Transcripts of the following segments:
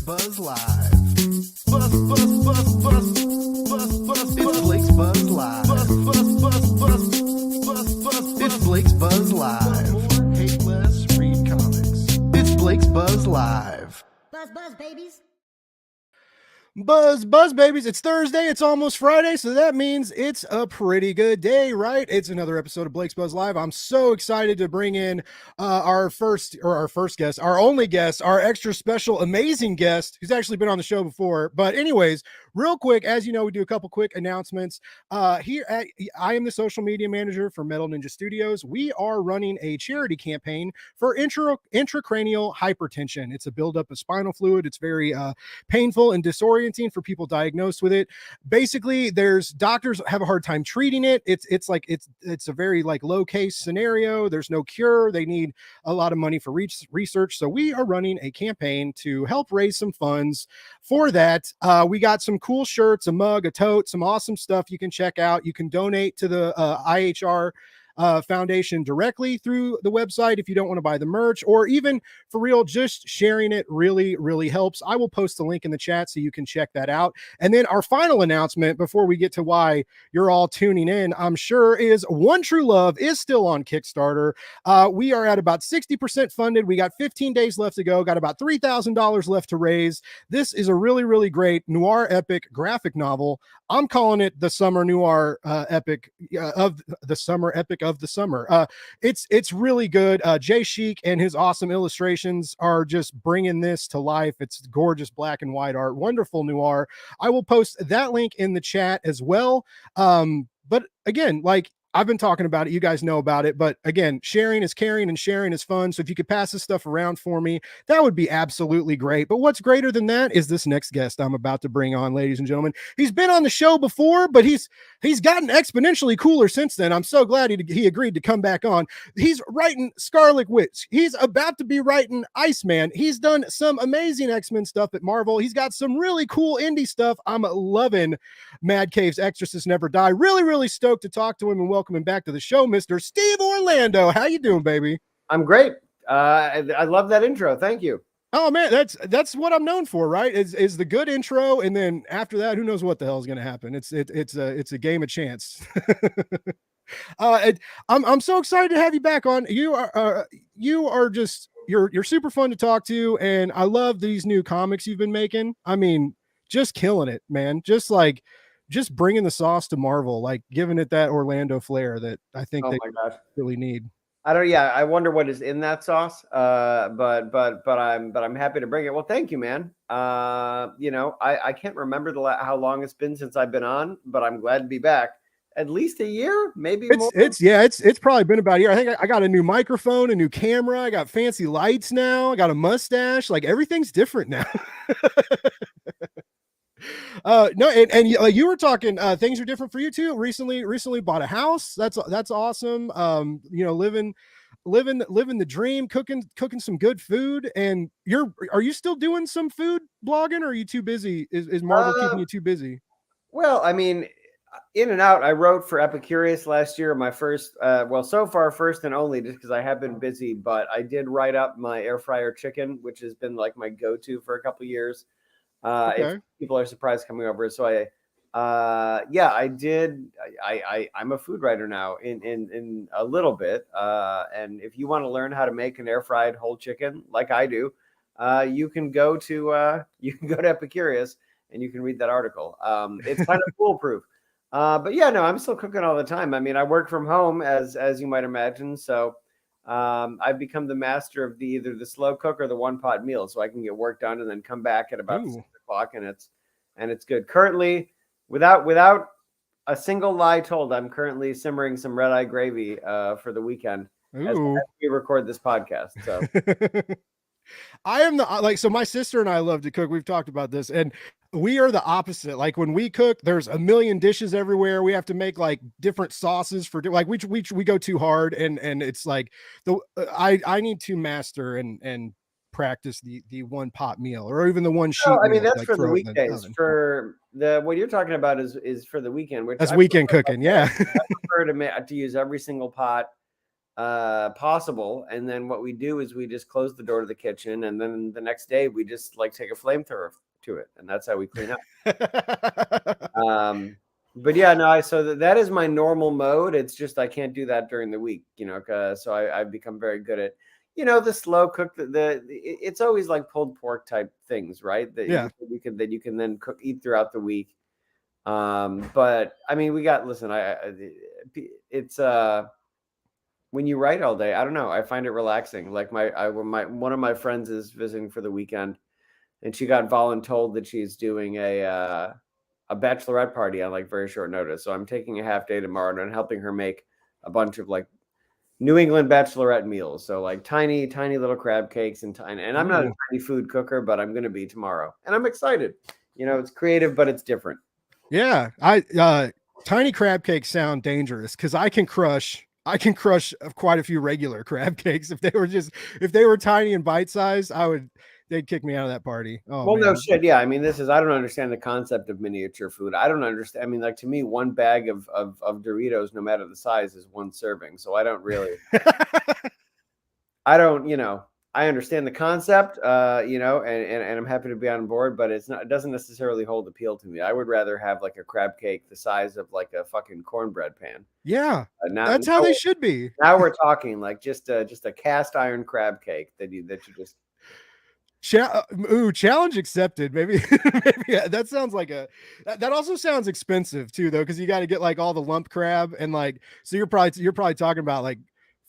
Buzz Live. Buzz, buzz, buzz, buzz, buzz, buzz. It's Blake's Buzz Live. Buzz, buzz, buzz, buzz, buzz, buzz. It's Blake's Buzz Live. More, hate less, read comics. It's Blake's Buzz Live. Buzz, buzz, babies. Buzz, buzz, babies. It's Thursday. It's almost Friday. So that means it's a pretty good day, right? It's another episode of Blake's Buzz Live. I'm so excited to bring in our first guest, our only guest, our extra special, amazing guest who's actually been on the show before. But anyways, real quick, as you know, we do a couple quick announcements. I am the social media manager for Metal Ninja Studios. We are running a charity campaign for intracranial hypertension. It's a buildup of spinal fluid. It's very painful and disorienting for people diagnosed with it. Basically, there's doctors have a hard time treating it. It's a very like low case scenario. There's no cure. They need a lot of money for research. So we are running a campaign to help raise some funds for that. We got some cool shirts, a mug, a tote, some awesome stuff you can check out. You can donate to the IHR foundation directly through the website if you don't want to buy the merch, or even for real, just sharing it really helps. I will post the link in the chat so you can check that out. And then our final announcement before we get to why you're all tuning in, I'm sure, is One True Love is still on Kickstarter. We are at about 60% funded. We got 15 days left to go, got about $3,000 left to raise. This is a really great noir epic graphic novel. I'm calling it the summer noir epic of the summer epic of the summer. It's really good. Jay Chic and his awesome illustrations are just bringing this to life. It's gorgeous black and white art, wonderful noir. I will post that link in the chat as well. But again, like I've been talking about it, you guys know about it, but again, sharing is caring and sharing is fun. So if you could pass this stuff around for me, that would be absolutely great. But what's greater than that is this next guest I'm about to bring on, ladies and gentlemen. He's been on the show before, but he's gotten exponentially cooler since then. I'm so glad he agreed to come back on. He's writing Scarlet Witch. He's about to be writing Iceman. He's done some amazing X-Men stuff at Marvel. He's got some really cool indie stuff. I'm loving Mad Cave's Exorcists Never Die. Really stoked to talk to him and welcome him back to the show, Mr. Steve Orlando. How you doing, baby? I'm great. I love that intro. Thank you. Oh man, that's what I'm known for, right? Is the good intro, and then after that, who knows what the hell is going to happen? It's a game of chance. I'm so excited to have you back on. You are just you're super fun to talk to, and I love these new comics you've been making. I mean, just killing it, man. Just bringing the sauce to Marvel, like giving it that Orlando flair that I think they really need. I wonder what is in that sauce. But I'm happy to bring it. Well, thank you, man. I can't remember how long it's been since I've been on, but I'm glad to be back. At least a year, maybe more. It's probably been about a year. I think I got a new microphone, a new camera. I got fancy lights now. I got a mustache. Like everything's different now. No, and you were talking things are different for you too. Recently bought a house. That's awesome. Living the dream, cooking some good food. And are you still doing some food blogging, or are you too busy? Is Marvel keeping you too busy? Well, I mean, in and out. I wrote for Epicurious last year, my first so far first and only, just because I have been busy, but I did write up my air fryer chicken, which has been like my go-to for a couple of years. If people are surprised coming over. So I did. I'm a food writer now in a little bit. And if you want to learn how to make an air fried whole chicken like I do, you can go to Epicurious and you can read that article. It's kind of foolproof. But yeah, no, I'm still cooking all the time. I mean, I work from home as you might imagine. So I've become the master of either the slow cook or the one pot meal, so I can get work done and then come back at about 6 o'clock, and it's good. Currently, without a single lie told, I'm currently simmering some red eye gravy for the weekend as we record this podcast. So I am so my sister and I love to cook. We've talked about this, and we are the opposite. Like when we cook, there's a million dishes everywhere. We have to make like different sauces for we go too hard, and it's like I need to master and practice the one pot meal, or even the one sheet. I mean, meal, that's for the weekdays. For the what you're talking about is for the weekend. Which that's weekend cooking. Yeah, I prefer to use every single pot. possible. And then what we do is we just close the door to the kitchen, and then the next day we just like take a flamethrower to it, and that's how we clean up. But yeah, no, so that is my normal mode. It's just I can't do that during the week, so I've become very good at, the slow cook. It's always like pulled pork type things, right? That you can then eat throughout the week. But I mean, listen, it's when you write all day, I don't know, I find it relaxing. Like one of my friends is visiting for the weekend, and she got voluntold that she's doing a bachelorette party on like very short notice. So I'm taking a half day tomorrow and helping her make a bunch of like New England bachelorette meals. So like tiny little crab cakes and I'm not a tiny food cooker, but I'm going to be tomorrow, and I'm excited. It's creative, but it's different. Yeah. Tiny crab cakes sound dangerous because I can crush quite a few regular crab cakes. If they were tiny and bite sized, they'd kick me out of that party. Oh, well, man. No shit. Yeah. I mean, I don't understand the concept of miniature food. I don't understand. I mean, like, to me, one bag of Doritos, no matter the size, is one serving. So I don't really, I understand the concept, and I'm happy to be on board, but it doesn't necessarily hold appeal to me. I would rather have like a crab cake the size of like a fucking cornbread pan. Yeah. That's how they should be. Now we're talking like just a cast iron crab cake that you just challenge accepted. Maybe that sounds like that also sounds expensive too, though, because you got to get like all the lump crab, and like, so you're probably talking about like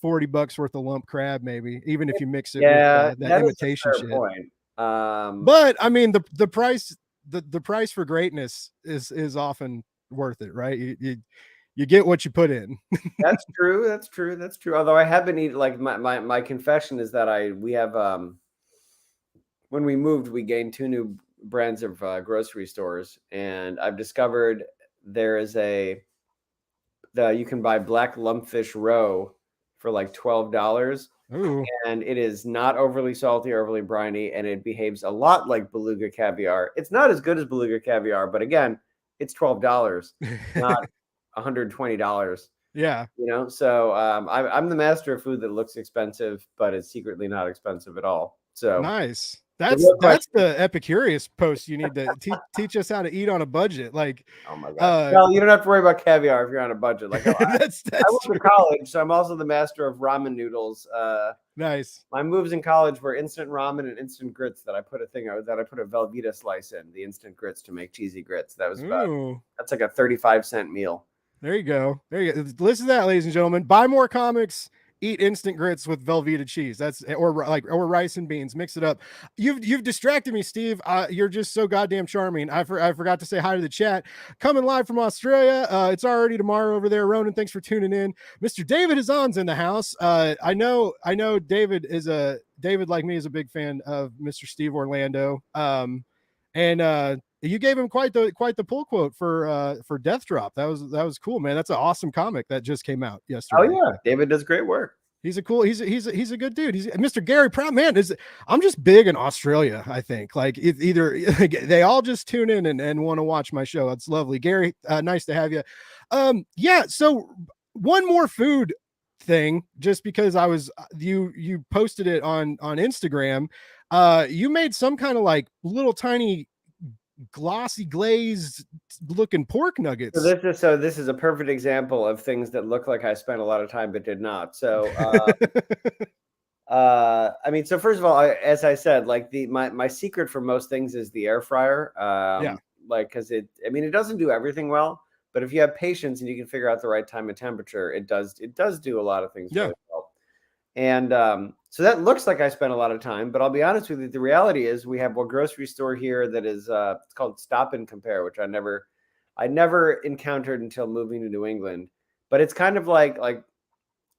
$40 worth of lump crab, maybe, even if you mix it with that imitation shit. Point. But I mean, the price for greatness is often worth it, right? You get what you put in. That's true. Although I have been eating, like, my confession is that we have when we moved, we gained 2 new brands of grocery stores, and I've discovered there is you can buy black lumpfish roe for like $12. Ooh. And it is not overly salty or overly briny, and it behaves a lot like beluga caviar. It's not as good as beluga caviar, but again, it's $12, not $120. Yeah. So I'm the master of food that looks expensive, but it's secretly not expensive at all. So nice. That's the Epicurious post. You need to teach us how to eat on a budget. Like, oh my god! Well, you don't have to worry about caviar if you're on a budget. Like, I went to college, so I'm also the master of ramen noodles. Nice. My moves in college were instant ramen and instant grits. That I put a Velveeta slice in the instant grits to make cheesy grits. That was that's like a 35-cent meal. There you go. Listen to that, ladies and gentlemen. Buy more comics. Eat instant grits with Velveeta cheese. Or rice and beans. Mix it up. You've distracted me, Steve. You're just so goddamn charming. I forgot to say hi to the chat. Coming live from Australia. It's already tomorrow over there. Ronan, thanks for tuning in. Mr. David Hazan's in the house. I know David like me is a big fan of Mr. Steve Orlando. And you gave him quite the pull quote for Death Drop. That was cool, man. That's an awesome comic that just came out yesterday. Oh yeah, David does great work. He's a good dude. He's Mr. Gary Proud, man. I'm just big in Australia. I think like either they all just tune in and want to watch my show. It's lovely, Gary. Nice to have you. Yeah. So one more food thing, just because you posted it on Instagram. You made some kind of like little tiny glossy glazed looking pork nuggets. So this is a perfect example of things that look like I spent a lot of time but did not. So I mean, so first of all, as I said, like my secret for most things is the air fryer. Like, because it doesn't do everything well, but if you have patience and you can figure out the right time and temperature, it does do a lot of things really well. And so that looks like I spent a lot of time, but I'll be honest with you, the reality is we have a grocery store here that is it's called Stop and Compare, which I never encountered until moving to New England. But it's kind of like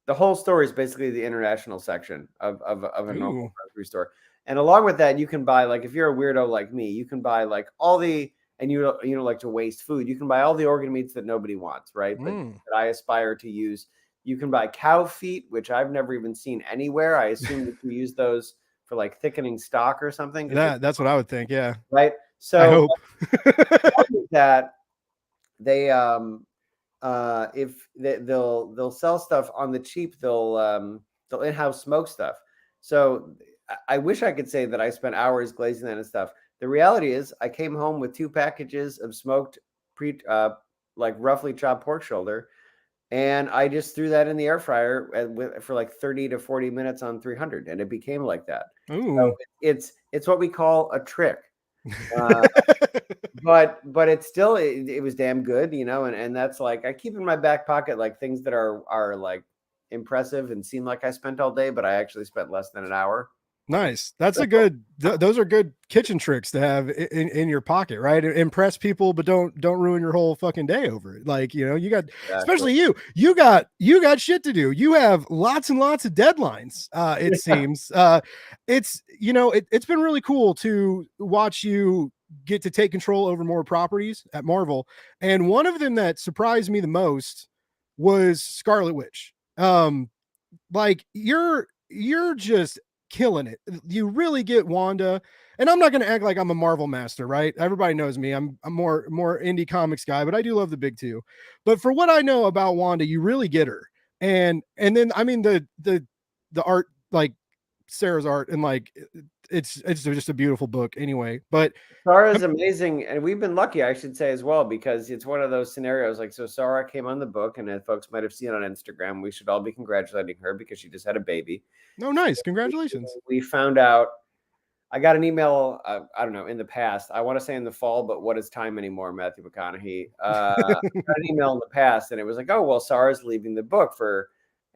the whole store is basically the international section of a normal grocery store. And along with that, you can buy, like, if you're a weirdo like me, you can buy like and you don't like to waste food, you can buy all the organ meats that nobody wants, right? But that I aspire to use. You can buy cow feet, which I've never even seen anywhere. I assume that you use those for like thickening stock or something. Yeah, that's what I would think. Yeah. Right. So I hope that they if they'll sell stuff on the cheap, they'll in-house smoke stuff. So I wish I could say that I spent hours glazing that and stuff. The reality is I came home with 2 packages of smoked like roughly chopped pork shoulder, and I just threw that in the air fryer for like 30 to 40 minutes on 300, and it became like that. So Ooh. it's what we call a trick. But it was damn good, and that's like I keep in my back pocket like things that are like impressive and seem like I spent all day, but I actually spent less than an hour. Nice. That's a good, those are good kitchen tricks to have in your pocket, right? Impress people, but don't ruin your whole fucking day over it. Like, you got, especially you got shit to do. You have lots and lots of deadlines. It seems, it's, it's been really cool to watch you get to take control over more properties at Marvel. And one of them that surprised me the most was Scarlet Witch. Like you're just killing it. You really get Wanda, and I'm not going to act like I'm a Marvel master, right? Everybody knows me. I'm more indie comics guy, but I do love the big two. But for what I know about Wanda, you really get her. And then I mean the art, like Sarah's art, and like it's just a beautiful book anyway. But Sarah's amazing, and we've been lucky, I should say, as well, because it's one of those scenarios. Like, so Sarah came on the book, and as folks might have seen on Instagram, we should all be congratulating her because she just had a baby. Oh, nice. Congratulations. We found out, I got an email, I don't know, in the past, I want to say in the fall, but what is time anymore, Matthew McConaughey? I got an email in the past, and it was like, oh, well, Sarah's leaving the book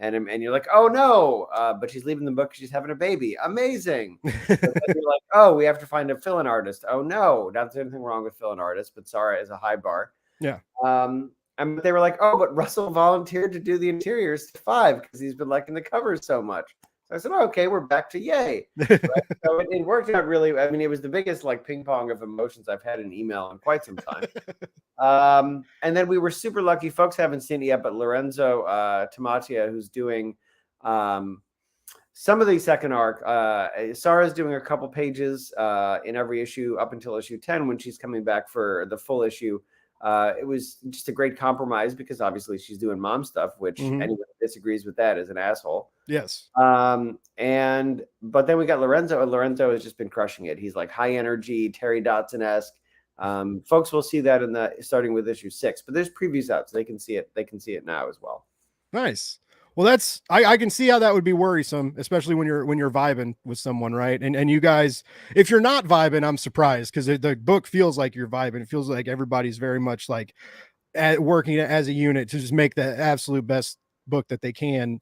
and you're like, oh no, but she's leaving the book because she's having a baby. Amazing. But then you're like, oh, we have to find a fill-in artist. Oh no, not there's anything wrong with fill-in artists, but Sarah is a high bar. Yeah. And they were like, oh, but Russell volunteered to do the interiors to 5 because he's been liking the covers so much. So I said, oh, okay, we're back to yay. Right? So it worked out really. I mean, it was the biggest like ping pong of emotions I've had in email in quite some time. And then we were super lucky. Folks haven't seen it yet, but Lorenzo Tamatia, who's doing some of the second arc, Sarah's doing a couple pages in every issue up until issue 10 when she's coming back for the full issue. It was just a great compromise because obviously she's doing mom stuff, which anyone who disagrees with that is an asshole. Yes. But then we got Lorenzo, and Lorenzo has just been crushing it. He's like high energy, Terry Dodson-esque. Folks will see that starting with issue 6, but there's previews out, so they can see it. They can see it now as well. Nice. Well, that's I can see how that would be worrisome, especially when you're vibing with someone, right? And you guys, if you're not vibing, I'm surprised because the book feels like you're vibing. It feels like everybody's very much like working as a unit to just make the absolute best book that they can.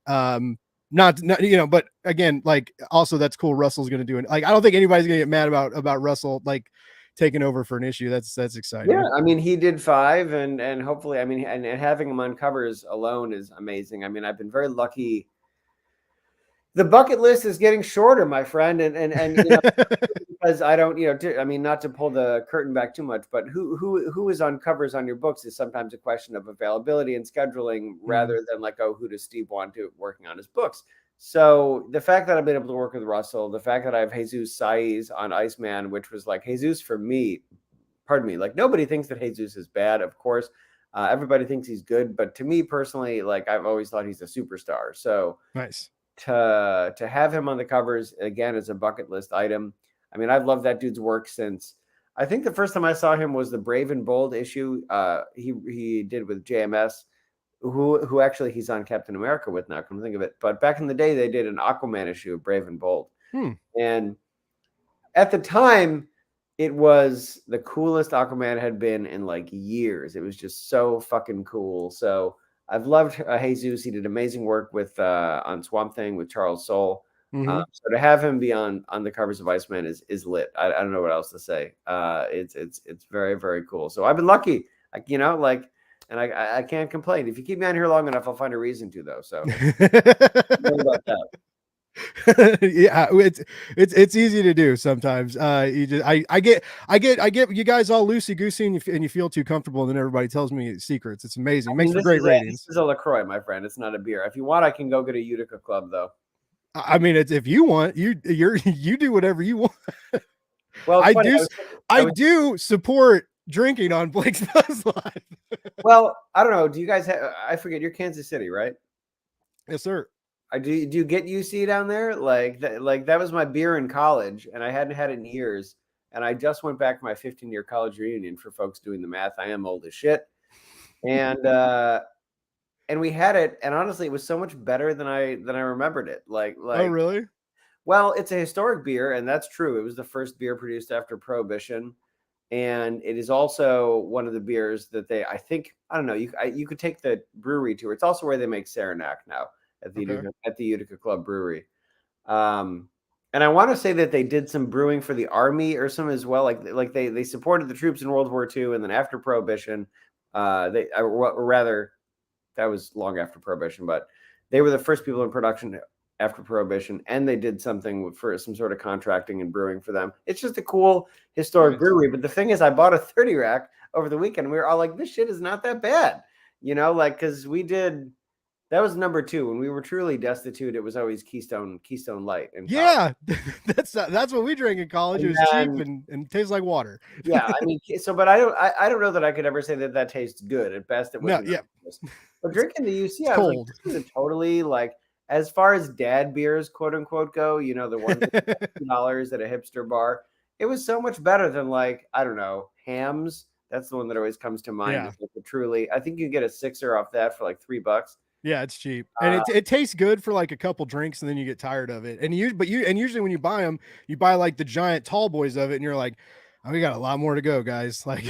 Not but again, like also that's cool. Russell's going to do it. Like I don't think anybody's going to get mad about Russell like taking over for an issue. That's exciting. Yeah, I mean, he did 5, and hopefully, I mean, and having him on covers alone is amazing. I mean, I've been very lucky. The bucket list is getting shorter, my friend, and because I don't, I mean, not to pull the curtain back too much, but who is on covers on your books is sometimes a question of availability and scheduling rather than like, oh, who does Steve want to working on his books? So the fact that I've been able to work with Russell, the fact that I have Jesus Saiz on Iceman, which was like Jesus for me, pardon me, like nobody thinks that Jesus is bad. Of course, everybody thinks he's good, but to me personally, like I've always thought he's a superstar. So nice to have him on the covers again is a bucket list item. I mean, I've loved that dude's work since I think the first time I saw him was the Brave and Bold issue he did with JMS. Who actually he's on Captain America with now, come to think of it. But back in the day, they did an Aquaman issue of Brave and Bold. And at the time, it was the coolest Aquaman had been in like years. It was just so fucking cool. So I've loved Jesus. He did amazing work with on Swamp Thing with Charles Soule. So to have him be on the covers of Iceman is lit. I don't know what else to say. It's very, very cool. So I've been lucky, and I can't complain. If you keep me on here long enough, I'll find a reason to, though. So about that. Yeah, it's easy to do sometimes. You just I get you guys all loosey goosey and you feel too comfortable, and then everybody tells me secrets. It's amazing. It makes for great ratings. This is a LaCroix, my friend. It's not a beer. If you want, I can go get a Utica Club, though. I mean, it's if you want, you do whatever you want. Well, I do support drinking on Blake's Buzz Live. Well, I don't know. Do you guys have? I forget. You're Kansas City, right? Yes, sir. Do you get UC down there? Like that was my beer in college, and I hadn't had it in years. And I just went back for my 15-year college reunion. For folks doing the math, I am old as shit. And we had it, and honestly, it was so much better than I remembered it. Oh, really? Well, it's a historic beer, and that's true. It was the first beer produced after Prohibition, and it is also one of the beers that I think, I don't know. You could take the brewery tour. It's also where they make Saranac now at the Utica Club Brewery. And I want to say that they did some brewing for the Army or some as well. Like they supported the troops in World War II, and then after Prohibition, that was long after Prohibition, but they were the first people in production after Prohibition, and they did something for some sort of contracting and brewing for them. It's just a cool historic brewery. But the thing is, I bought a 30 rack over the weekend. We were all like, this shit is not that bad, because that was number 2 when we were truly destitute. It was always Keystone Light. Yeah, that's what we drank in college. It was cheap and tastes like water. Yeah, I mean, but I don't know that I could ever say that tastes good. At best, it was. No, yeah. But drinking the UC, I was like, this is totally like, as far as dad beers, quote unquote, go, the ones that $2 at a hipster bar. It was so much better than, like, I don't know, Hams. That's the one that always comes to mind. Yeah. Like truly, I think you get a $6 off that for like $3. Yeah, it's cheap, and it tastes good for like a couple drinks, and then you get tired of it. And usually when you buy them, you buy like the giant tall boys of it, and you're like, oh, we got a lot more to go, guys. Like,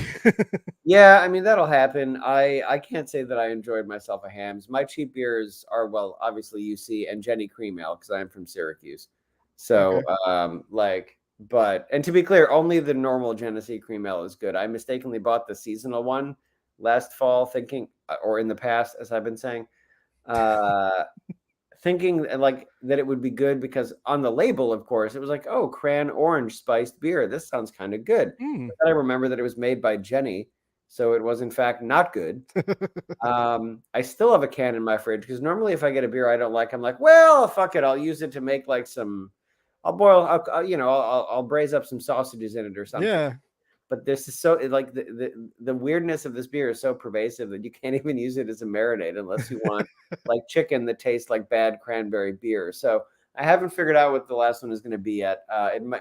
yeah, I mean, that'll happen. I can't say that I enjoyed myself a Hams. My cheap beers are, well, obviously UC and Jenny Cream Ale, because I'm from Syracuse. So, okay. And to be clear, only the normal Genesee Cream Ale is good. I mistakenly bought the seasonal one last fall, thinking, or in the past, as I've been saying, thinking like that it would be good because on the label, of course, it was like, oh, cran orange spiced beer. This sounds kind of good. But then I remember that it was made by Jenny, so it was in fact not good. I still have a can in my fridge because normally if I get a beer I don't like, I'm like, well, fuck it, I'll use it to make like I'll braise up some sausages in it or something. Yeah. But this is so, like, the weirdness of this beer is so pervasive that you can't even use it as a marinade unless you want like chicken that tastes like bad cranberry beer. So I haven't figured out what the last one is going to be yet.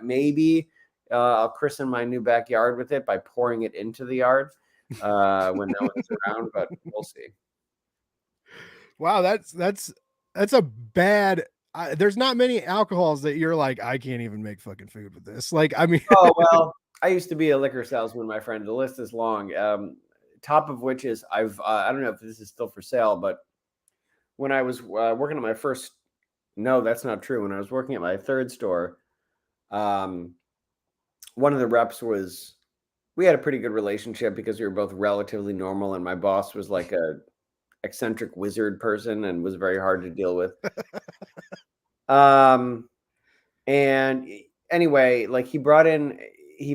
Maybe I'll christen my new backyard with it by pouring it into the yard when no one's around, but we'll see. Wow, that's a bad. There's not many alcohols that you're like, I can't even make fucking food with this. Like, I mean, oh well. I used to be a liquor salesman, my friend. The list is long. Top of which is I don't know if this is still for sale, but when I was working at my first, no, that's not true. When I was working at my third store, one of the reps we had a pretty good relationship because we were both relatively normal, and my boss was like a eccentric wizard person and was very hard to deal with. And anyway, like he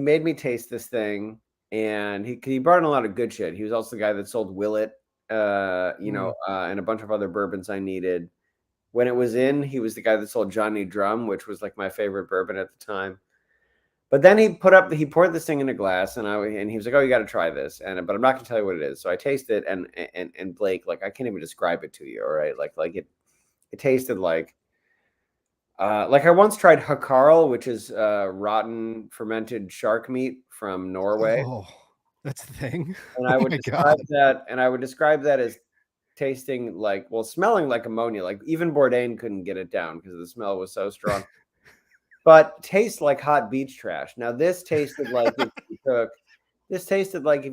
made me taste this thing, and he brought in a lot of good shit. He was also the guy that sold Willet, and a bunch of other bourbons I needed. When it was in, he was the guy that sold Johnny Drum, which was like my favorite bourbon at the time. But then he poured this thing in a glass, and he was like, "Oh, you got to try this." But I'm not gonna tell you what it is. So I taste it, and Blake, like, I can't even describe it to you. All right, like it tasted like I once tried Hakarl, which is rotten fermented shark meat from Norway. Oh, that's the thing. And I would describe that as tasting like, well, smelling like ammonia. Like even Bourdain couldn't get it down because the smell was so strong. But tastes like hot beach trash. Now this tasted like if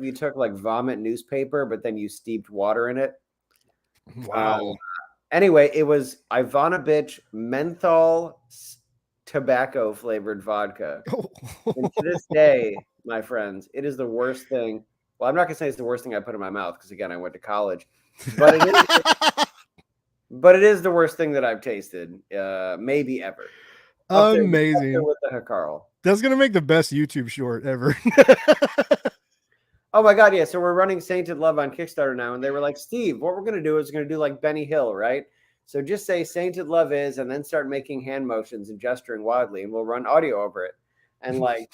you took like vomit newspaper, but then you steeped water in it. Wow. Anyway, it was Ivanovich menthol tobacco flavored vodka. And to this day, my friends, it is the worst thing. Well, I'm not gonna say it's the worst thing I put in my mouth because again, I went to college. But it is the worst thing that I've tasted, maybe ever. Amazing. With the Hakarl. That's gonna make the best YouTube short ever. Oh my God, yeah. So we're running Sainted Love on Kickstarter now, and they were like, Steve, what we're going to do is we're going to do like Benny Hill, right? So just say Sainted Love is, and then start making hand motions and gesturing wildly, and we'll run audio over it. And like,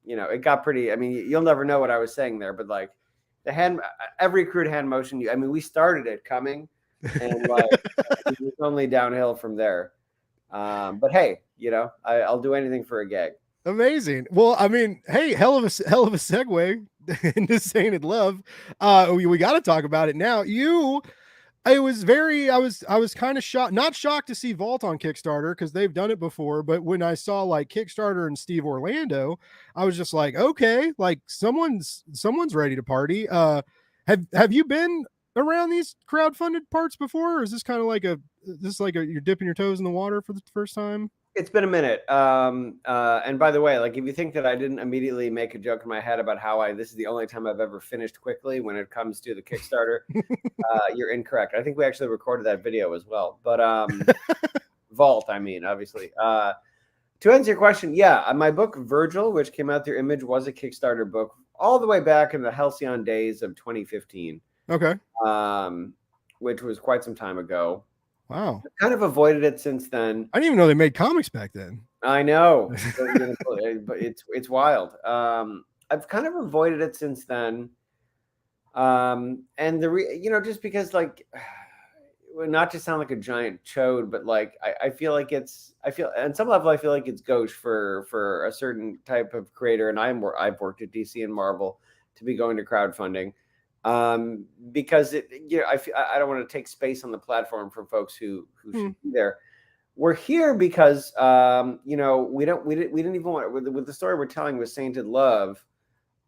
it got pretty. I mean, you'll never know what I was saying there, but like every crude hand motion. We started it coming, and like it was only downhill from there. But hey, I'll do anything for a gag. Amazing. Well, I mean, hey, hell of a segue into Sainted Love. We got to talk about it now. I was kind of shocked, not shocked to see Vault on Kickstarter because they've done it before. But when I saw like Kickstarter and Steve Orlando, I was just like, okay, like someone's ready to party. Have you been around these crowdfunded parts before, or is this kind of like you're dipping your toes in the water for the first time? It's been a minute. And by the way, like if you think that I didn't immediately make a joke in my head about how this is the only time I've ever finished quickly when it comes to the Kickstarter, you're incorrect. I think we actually recorded that video as well. But Vault, obviously. To answer your question, yeah, my book Virgil, which came out through Image, was a Kickstarter book all the way back in the halcyon days of 2015. Okay. Which was quite some time ago. Wow. I've kind of avoided it since then. I didn't even know they made comics back then. I know, but it's wild. I've kind of avoided it since then. And just because like, not to sound like a giant chode, but like I feel like on some level I feel like it's gauche for a certain type of creator, and I've worked at DC and Marvel to be going to crowdfunding. Because I don't want to take space on the platform from folks who should be there. We're here because we didn't even want with the story we're telling with Sainted Love.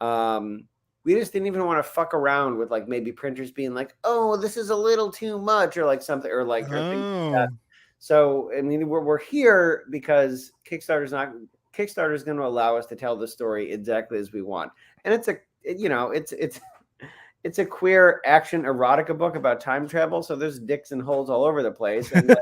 We just didn't even want to fuck around with like maybe printers being like, oh, this is a little too much, or like something, or like or things like that. So we're here because Kickstarter is going to allow us to tell the story exactly as we want, and it's a queer action erotica book about time travel. So there's dicks and holes all over the place. And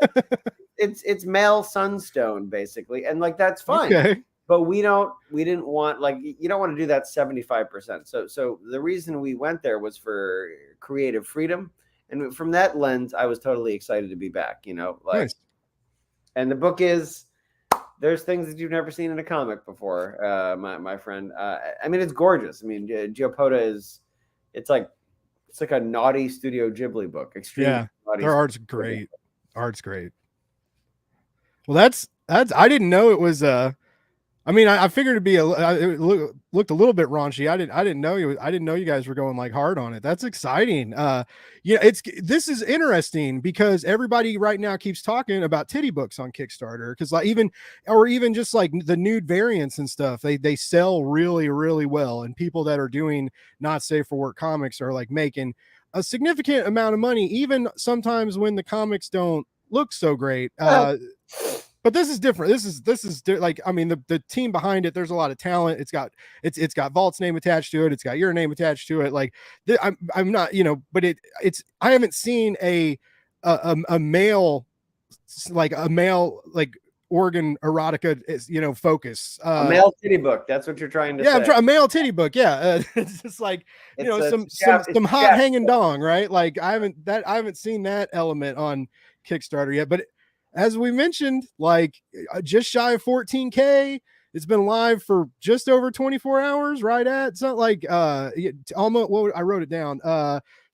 it's male Sunstone basically. And like, that's fine. Okay. But we didn't want, like, you don't want to do that 75%. So the reason we went there was for creative freedom. And from that lens, I was totally excited to be back, nice. And the book there's things that you've never seen in a comic before, my friend. It's gorgeous. Geopoda it's like a naughty Studio Ghibli book. Extremely naughty. Their art's great. Art's great. Well, that's I didn't know it was I figured it'd be it looked a little bit raunchy. I didn't know you guys were going like hard on it. That's exciting. This is interesting because everybody right now keeps talking about titty books on Kickstarter because like even just like the nude variants and stuff, they sell really, really well, and people that are doing not safe for work comics are like making a significant amount of money, even sometimes when the comics don't look so great. But this is different. This is like, the team behind it, there's a lot of talent. It's got Vault's name attached to it. It's got your name attached to it. Like I'm not, but I haven't seen a male organ erotica focus. A male titty book. That's what you're trying to say. Yeah, a male titty book. Yeah. It's just like, some hot hanging dong, right? Like I haven't seen that element on Kickstarter yet, but as we mentioned, like just shy of 14K. It's been live for just over 24 hours, right at something like almost. Well, I wrote it down.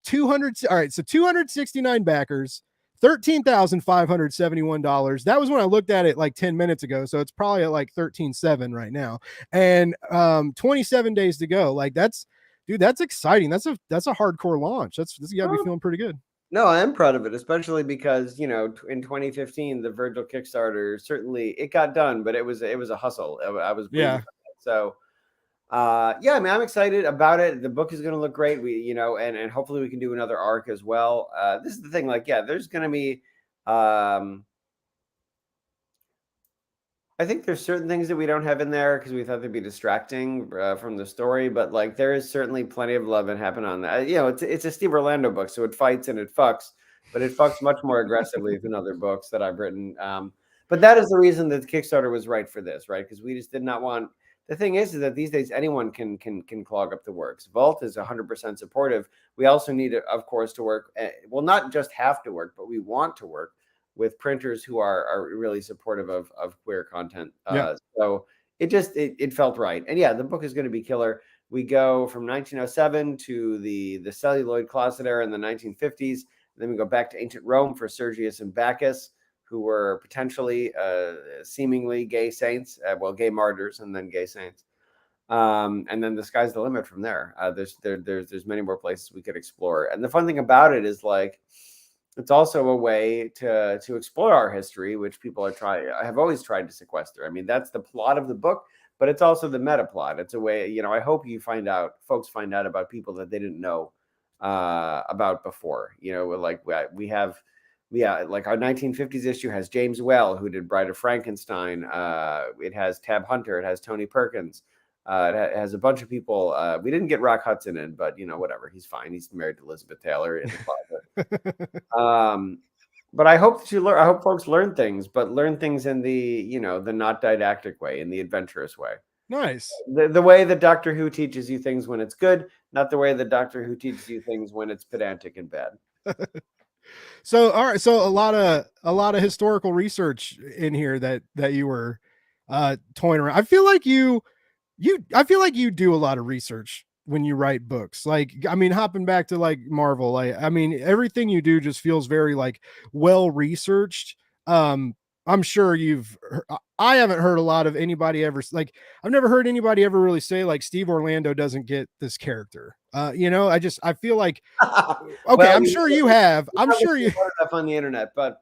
200. All right, so 269 backers, $13,571. That was when I looked at it like 10 minutes ago. So it's probably at like 13.7 right now, and 27 days to go. Like that's exciting. That's a hardcore launch. This got to be feeling pretty good. No, I am proud of it, especially because, in 2015, the Virgil Kickstarter, certainly it got done, but it was a hustle. I was so I'm excited about it. The book is going to look great. We, and hopefully we can do another arc as well. This is the thing, like, there's going to be I think there's certain things that we don't have in there because we thought they'd be distracting from the story, but like there is certainly plenty of love that happened on that. It's a Steve Orlando book, so it fights and it fucks, but it fucks much more aggressively than other books that I've written. But that is the reason that the Kickstarter was right for this, right? Because we just did not want. The thing is that these days anyone can clog up the works. Vault is 100% supportive. We also need, of course, to work. Well, not just have to work, but we want to work with printers who are really supportive of queer content. So it felt right. And yeah, the book is going to be killer. We go from 1907 to the celluloid closet era in the 1950s. And then we go back to ancient Rome for Sergius and Bacchus, who were potentially seemingly gay saints, gay martyrs and then gay saints. And then the sky's the limit from there. There's many more places we could explore. And the fun thing about it is like, it's also a way to explore our history, which people have always tried to sequester. I mean, that's the plot of the book, but it's also the meta plot. It's a way, I hope folks find out about people that they didn't know about before. Like we have, like our 1950s issue has James Well, who did Bride of Frankenstein. It has Tab Hunter. It has Tony Perkins. It has a bunch of people. We didn't get Rock Hudson in, but whatever. He's fine. He's married to Elizabeth Taylor in the closet. But I hope that I hope folks learn things, but learn things in the the not didactic way, in the adventurous way. Nice. The way that Doctor Who teaches you things when it's good, not the way that Doctor Who teaches you things when it's pedantic and bad. So all right, so a lot of historical research in here that you were toying around. I feel like you do a lot of research when you write books. Like, I mean, hopping back to like Marvel, I mean, everything you do just feels very like well researched. I'm sure I haven't heard a lot of anybody ever, like, I've never heard anybody ever really say like Steve Orlando doesn't get this character. I feel like, okay, well, I'm sure you have. I'm sure you stuff on the internet, but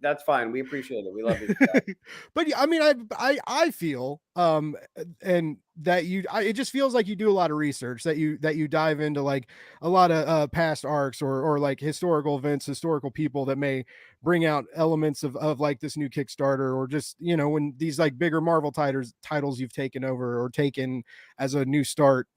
that's fine. We appreciate it. We love it. But I mean, I feel, and that it just feels like you do a lot of research, that you dive into like a lot of past arcs or like historical events, historical people that may bring out elements of like this new Kickstarter, or just, when these like bigger Marvel titles you've taken over or taken as a new start,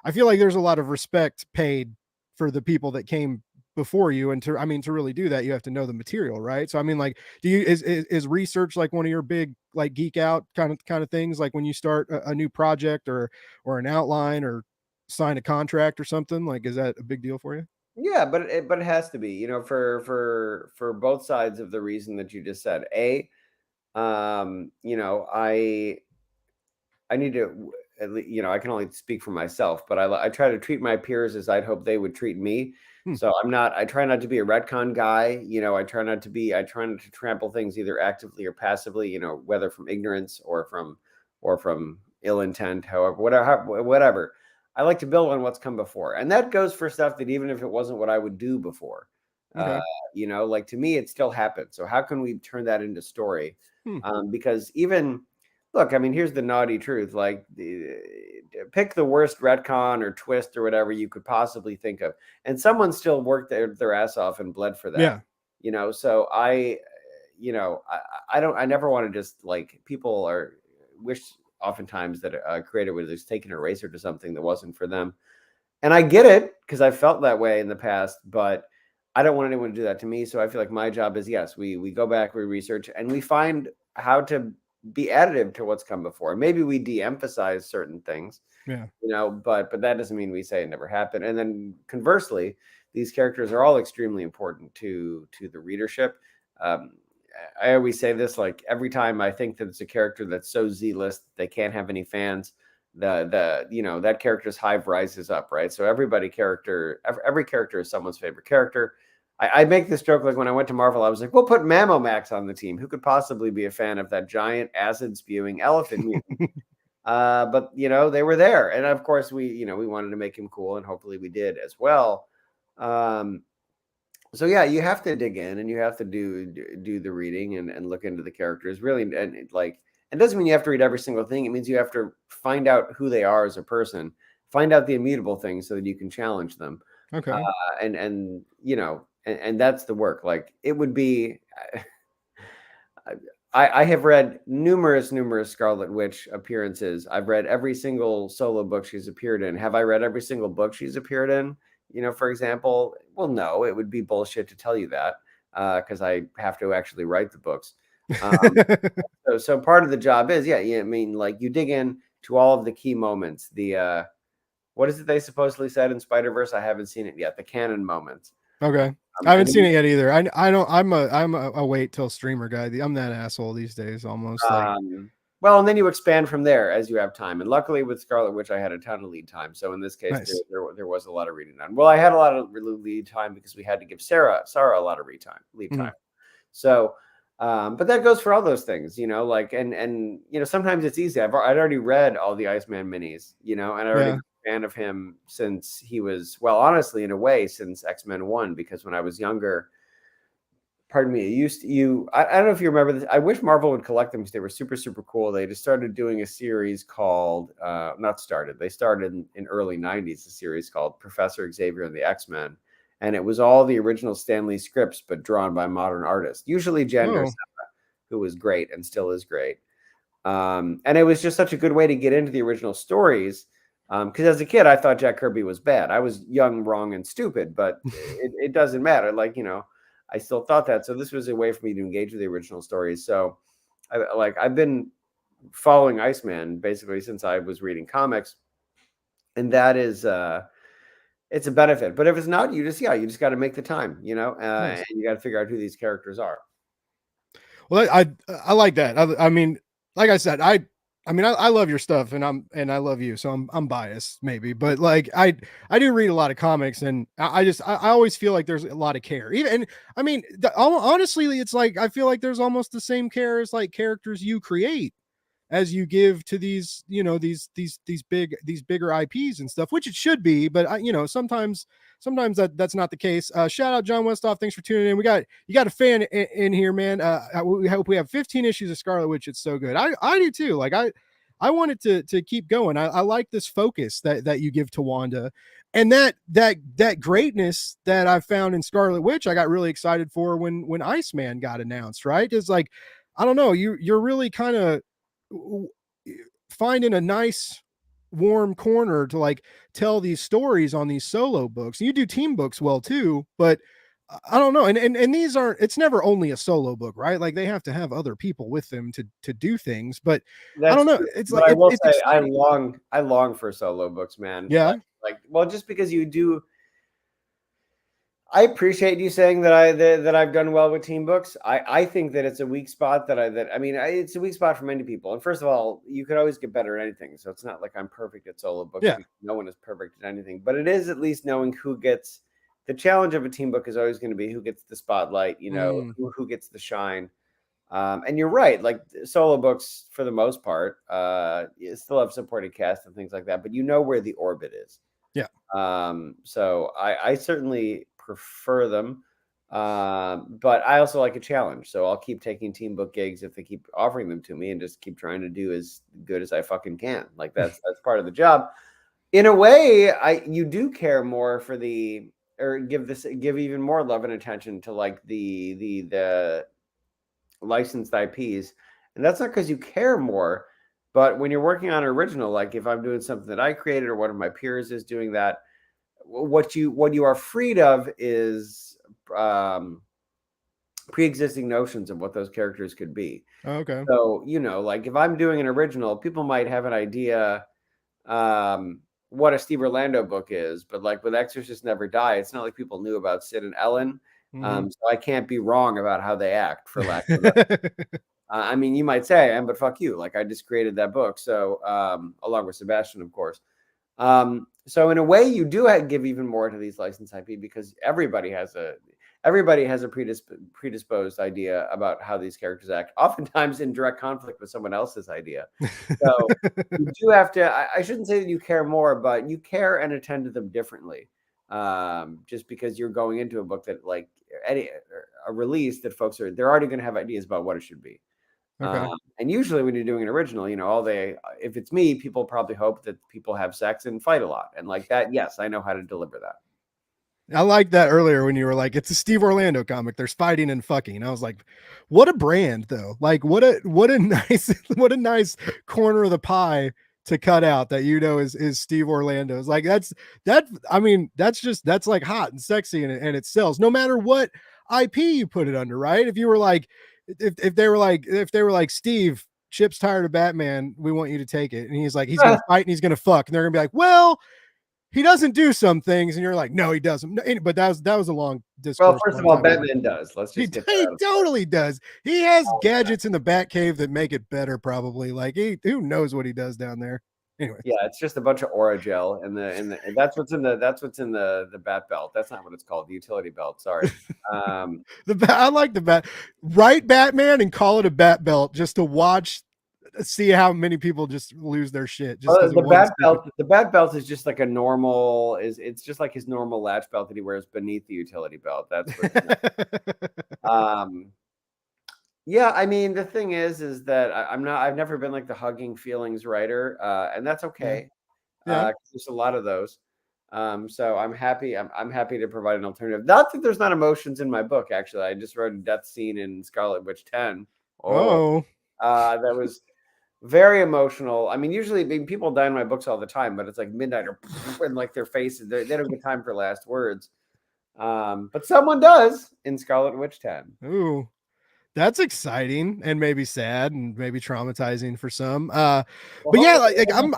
I feel like there's a lot of respect paid for the people that came before you, and to really do that, you have to know the material, right? So I mean, like, is research like one of your big like geek out kind of things, like when you start a new project or an outline or sign a contract or something? Like, is that a big deal for you? Yeah, but it has to be, for both sides of the reason that you just said. I need to, I can only speak for myself, but I try to treat my peers as I'd hope they would treat me. So I try not to be a retcon guy. I try not to trample things either actively or passively, whether from ignorance or from ill intent, whatever. I like to build on what's come before. And that goes for stuff that even if it wasn't what I would do before, okay. Like, to me, it still happened. So how can we turn that into story? Because look, I mean, here's the naughty truth. Like, pick the worst retcon or twist or whatever you could possibly think of, and someone still worked their ass off and bled for that. Yeah. So I never want to just, like, people wish oftentimes that a creator would just take an eraser to something that wasn't for them. And I get it, because I felt that way in the past, but I don't want anyone to do that to me. So I feel like my job is, yes, we go back, we research, and we find how to be additive to what's come before. Maybe we de-emphasize certain things, but that doesn't mean we say it never happened. And then conversely, these characters are all extremely important to the readership. I always say this, like, every time I think that it's a character that's so Z-list they can't have any fans, that character's hive rises up, right? So every character is someone's favorite character. I make this joke, like, when I went to Marvel, I was like, we'll put Mammomax on the team. Who could possibly be a fan of that giant acid-spewing elephant mutant? But, they were there. And, of course, we wanted to make him cool, and hopefully we did as well. So, yeah, you have to dig in, and you have to do the reading and look into the characters, really. And, it doesn't mean you have to read every single thing. It means you have to find out who they are as a person, find out the immutable things so that you can challenge them. Okay. And that's the work. Like, it would be, I have read numerous Scarlet Witch appearances. I've read every single solo book she's appeared in. Have I read every single book she's appeared in? For example, well, no, it would be bullshit to tell you that, because I have to actually write the books. So part of the job is, I mean, like, you dig in to all of the key moments. What is it they supposedly said in Spider-Verse? I haven't seen it yet. The canon moments. Okay. I haven't seen it yet either. I'm a wait till streamer guy. I'm that asshole these days, almost. Well, Well, and then you expand from there as you have time. And luckily with Scarlet Witch, I had a ton of lead time. So in this case, Nice. there was a lot of reading done. Well, I had a lot of lead time because we had to give Sarah a lot of lead time. So, but that goes for all those things, like, and sometimes it's easy. I'd already read all the Iceman minis, and I already been a fan of him since he was, well, honestly, in a way, since X-Men 1, because when I was younger, pardon me, I don't know if you remember this. I wish Marvel would collect them because they were super, super cool. They just started doing a series called, they started in early 90s, a series called Professor Xavier and the X-Men. And it was all the original Stan Lee scripts, but drawn by modern artists, usually Jen Garcia, who was great and still is great. And it was just such a good way to get into the original stories. Because as a kid, I thought Jack Kirby was bad. I was young, wrong, and stupid, but it doesn't matter. I still thought that. So this was a way for me to engage with the original stories. So I've been following Iceman basically since I was reading comics. And that is, it's a benefit. But if it's not, you just got to make the time, Nice. and you got to figure out who these characters are. Well, I like that. I mean, like I said, I love your stuff, and I love you, so I'm biased maybe, but like I do read a lot of comics, and I always feel like there's a lot of care. Honestly, it's like I feel like there's almost the same care as like characters you create as you give to these, these bigger IPs and stuff, which it should be, but sometimes that's not the case. Shout out John Westoff. Thanks for tuning in. You got a fan in here, man. We hope we have 15 issues of Scarlet Witch. It's so good. I do too. Like I wanted to keep going. I like this focus that you give to Wanda, and that greatness that I found in Scarlet Witch. I got really excited for when Iceman got announced, right? It's like, I don't know, you're really kind of finding a nice warm corner to like tell these stories on these solo books. You do team books well too, but I don't know. And these aren't, it's never only a solo book, right? Like they have to have other people with them to do things, but I don't know. True. It's but like, I will say exciting. I long for solo books, man. Yeah. Well, just because you do, I appreciate you saying that I've done well with team books. I think that it's a weak spot it's a weak spot for many people. And first of all, you could always get better at anything. So it's not like I'm perfect at solo books. Yeah. No one is perfect at anything, but it is at least knowing who gets the challenge of a team book is always going to be who gets the spotlight, who gets the shine. And you're right. Like solo books for the most part, you still have supporting cast and things like that, but you know where the orbit is. Yeah. So I certainly prefer them, but I also like a challenge, so I'll keep taking team book gigs if they keep offering them to me, and just keep trying to do as good as I fucking can. Like that's part of the job. In a way, you do care more for give even more love and attention to like the licensed IPs, and that's not because you care more, but when you're working on an original, like if I'm doing something that I created or one of my peers is doing that, what you are freed of is pre-existing notions of what those characters could be. Okay. So like if I'm doing an original, people might have an idea what a Steve Orlando book is, but like with Exorcist Never Die, it's not like people knew about Sid and Ellen. So I can't be wrong about how they act, for lack of I mean, you might say I am, but fuck you. Like I just created that book, so along with Sebastian, of course. So in a way, you do give even more to these licensed IP because everybody has a predisposed idea about how these characters act, oftentimes in direct conflict with someone else's idea. So you do have to. I shouldn't say that you care more, but you care and attend to them differently. Just because you're going into a book that like a release that they're already going to have ideas about what it should be. Okay. And usually when you're doing an original, if it's me, people probably hope that people have sex and fight a lot. And like that, yes, I know how to deliver that. I liked that earlier when you were like, it's a Steve Orlando comic. There's fighting and fucking. And I was like, what a brand though. Like what a nice corner of the pie to cut out that, is Steve Orlando's. Like that's like hot and sexy and it sells no matter what IP you put it under, right? If you were like, if they were like, Steve, Chip's tired of Batman, we want you to take it. And he's like, he's gonna fight and he's gonna fuck. And they're gonna be like, well, he doesn't do some things. And you're like, no, he doesn't. But that was a long discourse. first of one all, time. Batman does. Let's He, just get he that. totally does. He has Oh, gadgets in the Batcave that make it better, probably. Like who knows what he does down there. Anyway, Yeah, it's just a bunch of aura gel, and that's what's in the bat belt. That's not what it's called. The utility belt. Sorry. I like the bat. Write Batman and call it a bat belt just to watch, see how many people just lose their shit. Just because The bat belt is just like a normal. It's just like his normal latch belt that he wears beneath the utility belt. That's what. Yeah, I mean, the thing is that I'm not. I've never been like the hugging feelings writer, and that's okay. Yeah. There's a lot of those. So I'm happy. I'm happy to provide an alternative. Not that there's not emotions in my book. Actually, I just wrote a death scene in Scarlet Witch 10. Oh, That was very emotional. I mean, usually people die in my books all the time, but it's like midnight or and like their faces. They don't get time for last words. But someone does in Scarlet Witch 10. ooh. That's exciting and maybe sad and maybe traumatizing for some. Well, But yeah, like I'm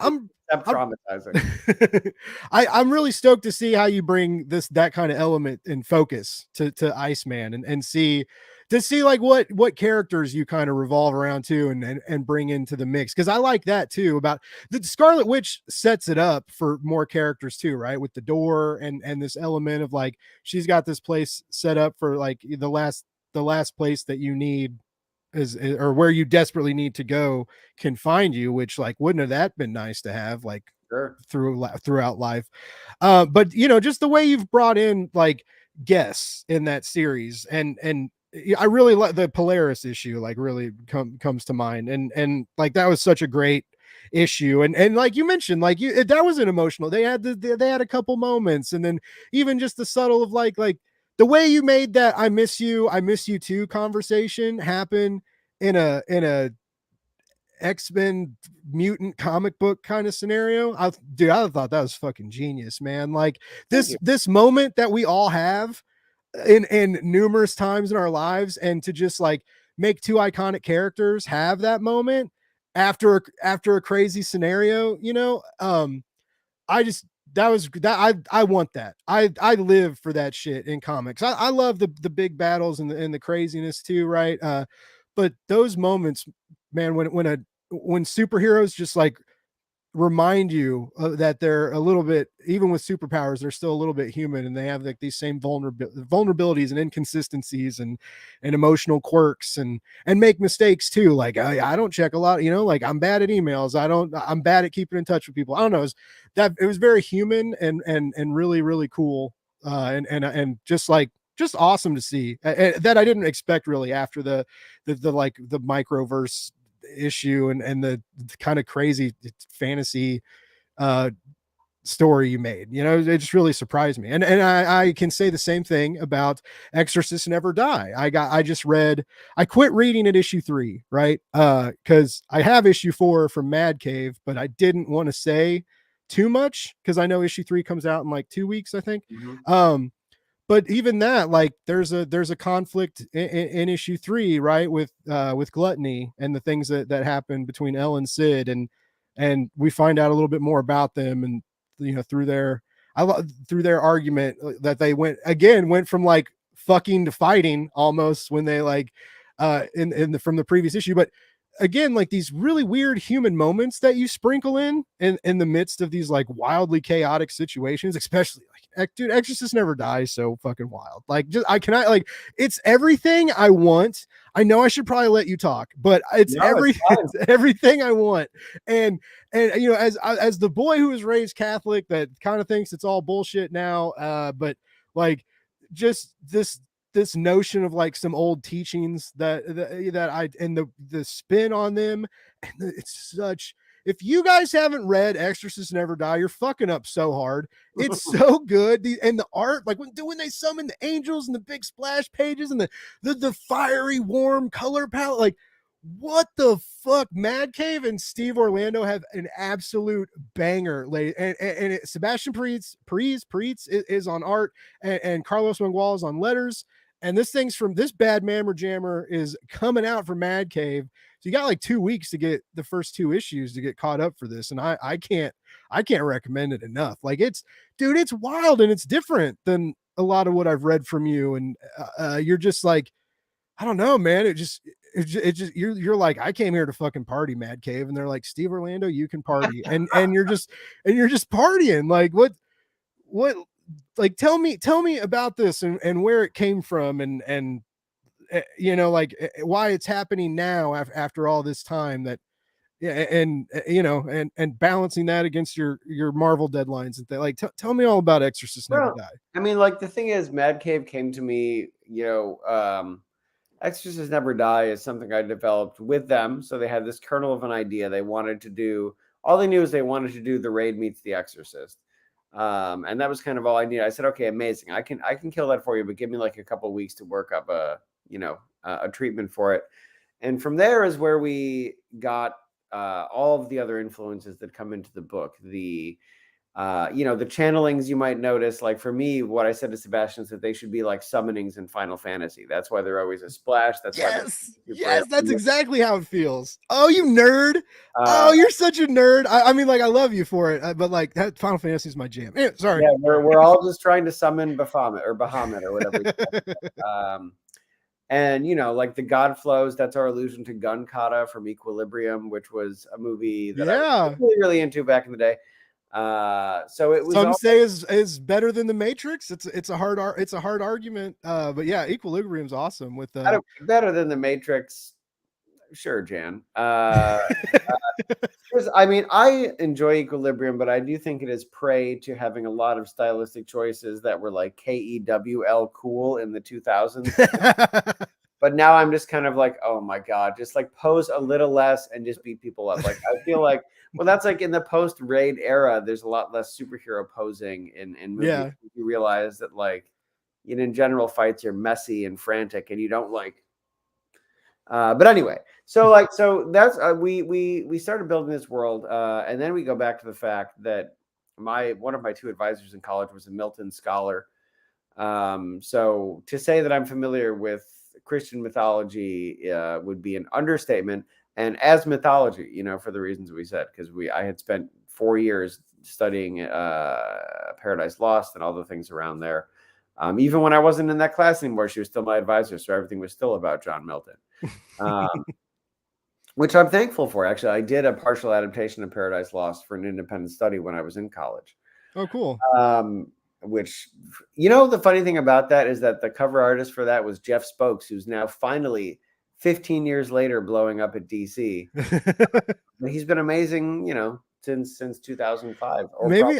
traumatizing. I'm really stoked to see how you bring that kind of element in focus to Iceman and see like what characters you kind of revolve around to and bring into the mix, because I like that too. About the Scarlet Witch sets it up for more characters too, right? With the door and this element of like she's got this place set up for like the last place that you need is or where you desperately need to go can find you, which like wouldn't have that been nice to have like Sure. throughout life. But just the way you've brought in like guests in that series, and I really like the Polaris issue, like really comes to mind, and like that was such a great issue, and like you mentioned, like that was an emotional. They had they had a couple moments, and then even just the subtle of like the way you made that I miss you too conversation happen in a X-Men mutant comic book kind of scenario. I thought that was fucking genius, man. Like this moment that we all have in numerous times in our lives, and to just like make two iconic characters have that moment after a crazy scenario, I just I want that. I live for that shit in comics. I love the big battles and the craziness too, right? But those moments, man, when superheroes just like remind you that they're a little bit, even with superpowers, they're still a little bit human, and they have like these same vulnerabilities and inconsistencies and emotional quirks and make mistakes too. Like I don't check a lot, like I'm bad at emails. I'm bad at keeping in touch with people. I don't know. It was very human and really, really cool. And just awesome to see that I didn't expect really after the like the microverse issue and the kind of crazy fantasy story you made. It just really surprised me. And I can say the same thing about Exorcist Never Die. I quit reading at issue 3, right? Because I have issue 4 from Mad Cave, but I didn't want to say too much because I know issue 3 comes out in like 2 weeks, I think. Mm-hmm. But even that, like there's a conflict in issue 3, right? With Gluttony and the things that happened between Elle and Sid, and we find out a little bit more about them, and through their argument that they went from like fucking to fighting almost when they like from the previous issue. But again, like these really weird human moments that you sprinkle in the midst of these like wildly chaotic situations, especially like, dude, Exorcist Never Dies so fucking wild. Like it's everything I want. I know I should probably let you talk, but it's everything I want. And as the boy who was raised Catholic that kind of thinks it's all bullshit now, but like just this notion of like some old teachings that I and the spin on them, and it's such. If you guys haven't read Exorcist Never Die, you're fucking up so hard. It's so good. And the art, like when they summon the angels and the big splash pages and the fiery warm color palette, like what the fuck? Mad Cave and Steve Orlando have an absolute banger. Sebastian Priest is on art, and Carlos Mangual is on letters. And this Bad Mammer Jammer is coming out from Mad Cave. So you got like 2 weeks to get the first 2 issues to get caught up for this. And I can't recommend it enough. Like it's wild and it's different than a lot of what I've read from you, and you're just like, I don't know, man. It just you're like, I came here to fucking party, Mad Cave, and they're like, Steve Orlando, you can party, and you're just partying. Like what like tell me about this and where it came from, and you know, like why it's happening now after all this time. That yeah, and you know, and balancing that against your Marvel deadlines and like tell me all about Exorcist Never Die. I mean, like the thing is, Mad Cave came to me, Exorcist Never Die is something I developed with them. So they had this kernel of an idea. They wanted to do, all they knew is they wanted to do The Raid meets The Exorcist. And that was kind of all I needed. I said, okay, amazing. I can kill that for you, but give me like a couple of weeks to work up a treatment for it. And from there is where we got all of the other influences that come into the book. The the channelings you might notice. Like for me, what I said to Sebastian is that they should be like summonings in Final Fantasy. That's why they're always a splash. That's yes, that's exactly how it feels. Oh, you nerd! Oh, you're such a nerd. I mean, like I love you for it, but like that Final Fantasy is my jam. Sorry. Yeah, we're all just trying to summon Bahamut or whatever. And like the God Flows, that's our allusion to Gun Kata from Equilibrium, which was a movie that I was really into back in the day. So it was, some say is better than The Matrix. It's a hard argument, but yeah, Equilibrium's awesome. With better than The Matrix, sure, Jan. I mean, I enjoy Equilibrium, but I do think it is prey to having a lot of stylistic choices that were like KEWL cool in the 2000s. But now I'm just kind of like, oh my God, just like pose a little less and just beat people up. Like I feel like, well, that's like in the post-Raid era, there's a lot less superhero posing in movies. Yeah. You realize that like in general fights are messy and frantic and you don't like. But anyway, so that's we started building this world, and then we go back to the fact that one of my two advisors in college was a Milton scholar. So to say that I'm familiar with Christian mythology would be an understatement, and as mythology, for the reasons we said, because I had spent 4 years studying Paradise Lost and all the things around there. Even when I wasn't in that class anymore, she was still my advisor, so everything was still about John Milton, which I'm thankful for. Actually, I did a partial adaptation of Paradise Lost for an independent study when I was in college. Oh, cool. Which, the funny thing about that is that the cover artist for that was Jeff Spokes, who's now finally 15 years later blowing up at DC. But he's been amazing, since 2005. Or maybe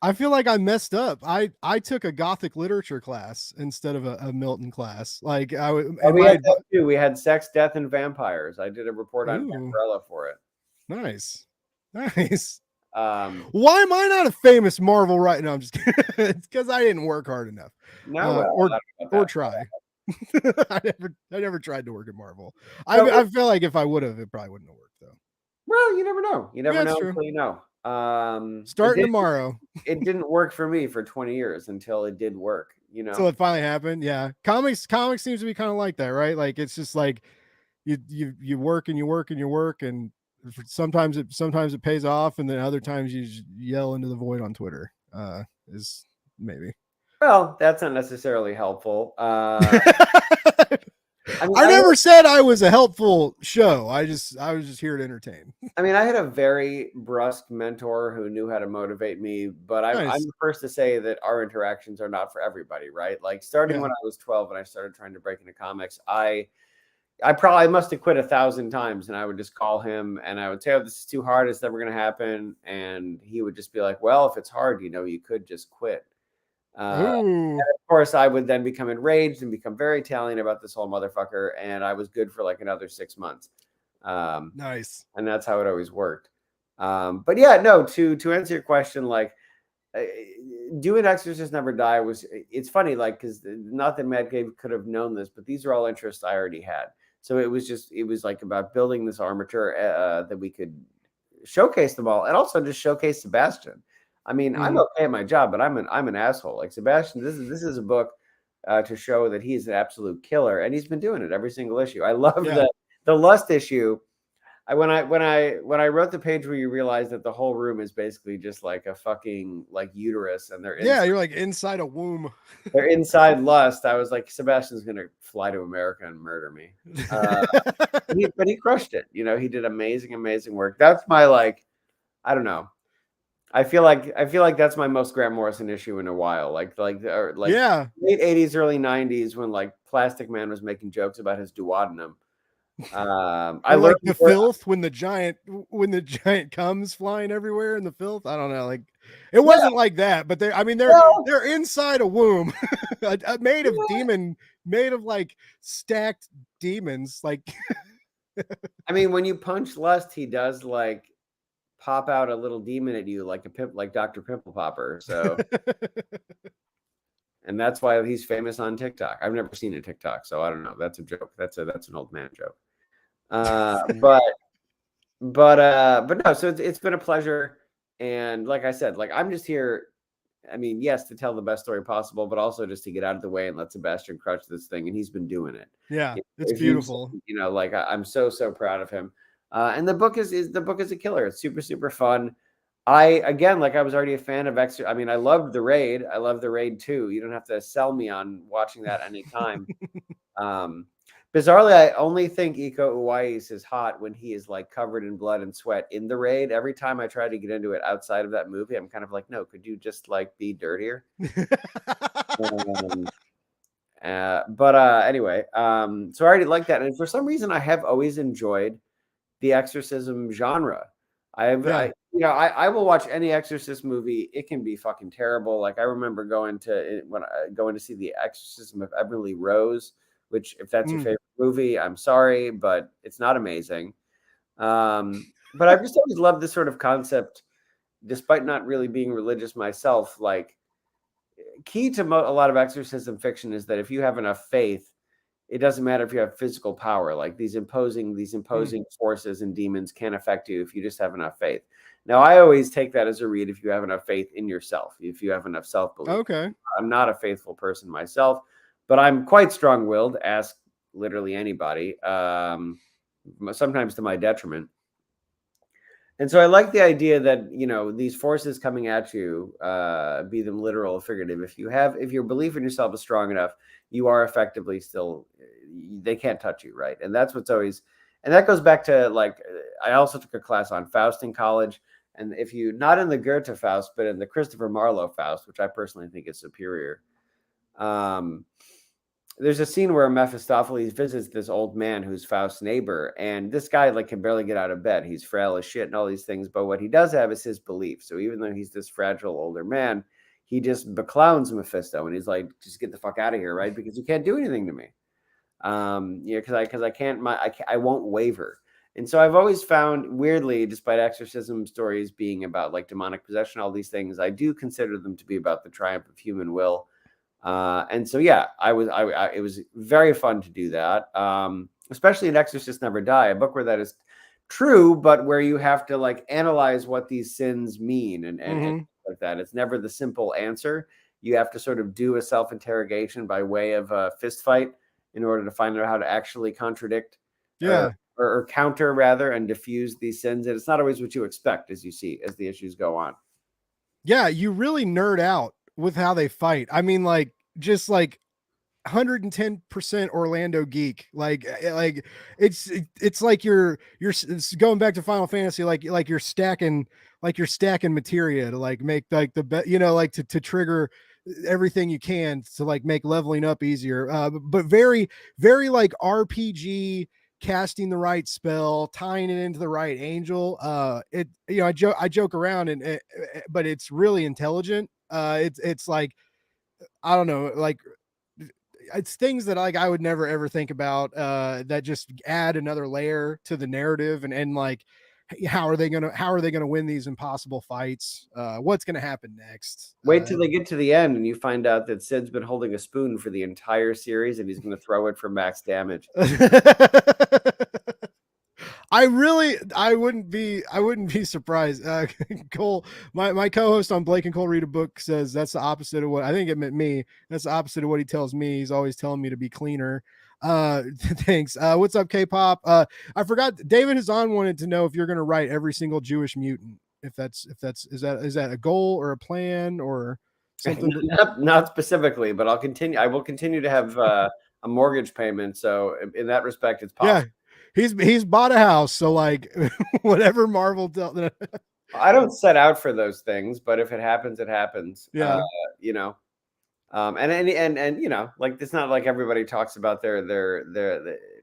I feel like I messed up. I took a Gothic literature class instead of a Milton class. Like we had that too. We had Sex, Death, and Vampires. I did a report on Umbrella for it. Nice. Why am I not a famous Marvel right now? I'm just kidding. It's because I didn't work hard enough. No, or try. I never tried to work at Marvel. I feel like if I would have, it probably wouldn't have worked though. Well, you never know. You never know until you know. Starting tomorrow. It didn't work for me for 20 years until it did work. So it finally happened. Yeah, comics seems to be kind of like that, right? Like it's just like you work and you work and you work, and sometimes it pays off, and then other times you just yell into the void on Twitter. Is maybe. Well, that's not necessarily helpful. I never said I was a helpful show. I was just here to entertain. I mean, I had a very brusque mentor who knew how to motivate me, but I'm the first to say that our interactions are not for everybody, right? Like starting when I was 12 and I started trying to break into comics, I probably must have quit 1,000 times, and I would just call him and I would say, oh, this is too hard. It's never going to happen. And he would just be like, well, if it's hard, you could just quit. And of course, I would then become enraged and become very Italian about this whole motherfucker. And I was good for like another 6 months. Nice. And that's how it always worked. But yeah, no, to answer your question, like doing Exorcist Never Die it's funny, like, because not that Mad Cave could have known this, but these are all interests I already had. So it was like about building this armature that we could showcase them all, and also just showcase Sebastian. I mean, I'm okay at my job, but I'm an asshole. Like Sebastian, this is a book to show that he's an absolute killer, and he's been doing it every single issue. I love the Lust issue. when I wrote the page where you realize that the whole room is basically just like a fucking like uterus, and Yeah, you're like inside a womb. they're inside lust. I was like, Sebastian's gonna fly to America and murder me. But he crushed it. You know, he did amazing work. That's my like, I don't know. I feel like that's my most Grant Morrison issue in a while. Like yeah, late 80s, early 90s when like Plastic Man was making jokes about his duodenum. I or like learned the filth when the giant comes flying everywhere in the filth. I don't know, like it wasn't like that, but they're inside a womb made of like stacked demons. Like I mean, when you punch lust, he does like pop out a little demon at you like like Dr. Pimple Popper. So and that's why he's famous on TikTok. I've never seen a TikTok, so I don't know. That's a joke. That's an old man joke. But no, so it's been a pleasure. And like I said, like I'm just here. I mean, yes, to tell the best story possible, but also just to get out of the way and let Sebastian crush this thing. And he's been doing it. Yeah, it's beautiful. You know, like I'm so proud of him. And the book is a killer. It's super fun. Again, like I was already a fan of I mean, I loved the raid. I love the raid too. You don't have to sell me on watching that anytime. Bizarrely, I only think Iko Uwais is hot when he is like covered in blood and sweat in the raid. Every time I try to get into it outside of that movie, I'm kind of like, no, could you just like be dirtier? Anyway, so I already like that. And for some reason, I have always enjoyed the exorcism genre. I will watch any Exorcist movie. It can be fucking terrible. Like I remember going to see The Exorcism of Emily Rose, which if that's your favorite movie, I'm sorry, but it's not amazing. But I've just always loved this sort of concept, despite not really being religious myself. Like key to a lot of exorcism fiction is that if you have enough faith, it doesn't matter if you have physical power. Like these imposing forces and demons can't affect you if you just have enough faith. Now, I always take that as a read if you have enough faith in yourself, if you have enough self-belief. Okay. I'm not a faithful person myself, but I'm quite strong-willed. Ask literally anybody, sometimes to my detriment. And so I like the idea that, you know, these forces coming at you, be them literal or figurative, if your belief in yourself is strong enough, you are effectively still, they can't touch you, right? And that's what's always, and that goes back to like, I also took a class on Faust in college. And if you, not in the Goethe Faust, but in the Christopher Marlowe Faust, which I personally think is superior, there's a scene where Mephistopheles visits this old man who's Faust's neighbor, and this guy like can barely get out of bed. He's frail as shit and all these things, but what he does have is his belief. So even though he's this fragile older man, he just beclowns Mephisto, and he's like, "Just get the fuck out of here, right? Because you can't do anything to me." Because I can't, I won't waver. And so I've always found, weirdly, despite exorcism stories being about like demonic possession, all these things, I do consider them to be about the triumph of human will. And so, yeah, it was very fun to do that. Especially in Exorcist Never Die, a book where that is true, but where you have to like analyze what these sins mean and like that. It's never the simple answer. You have to sort of do a self-interrogation by way of a fist fight in order to find out how to actually contradict or counter rather and diffuse these sins. And it's not always what you expect as the issues go on. Yeah, you really nerd out with how they fight. I mean, like just like 110% Orlando geek. Like it's like you're it's going back to Final Fantasy, like you're stacking materia to like make like the best, you know, like to trigger everything you can to like make leveling up easier. But very, very like RPG, casting the right spell, tying it into the right angel. I joke around but it's really intelligent. It's like, I don't know, like it's things that like I would never ever think about that just add another layer to the narrative and like how are they gonna win these impossible fights? What's gonna happen next? Wait till they get to the end and you find out that Sid's been holding a spoon for the entire series and he's gonna throw it for max damage. I wouldn't be surprised. Cole, my co-host on Blake and Cole Read a Book says that's the opposite of what I think it meant me. That's the opposite of what he tells me. He's always telling me to be cleaner. Thanks. What's up, K-pop? I forgot. David Hazan wanted to know if you're going to write every single Jewish mutant. If that's is that a goal or a plan or something? Not specifically, but I'll continue. I will continue to have a mortgage payment. So in that respect, it's possible. Yeah, he's bought a house. So like whatever Marvel. I don't set out for those things, but if it happens, it happens. Yeah. You know, and you know, like it's not like everybody talks about their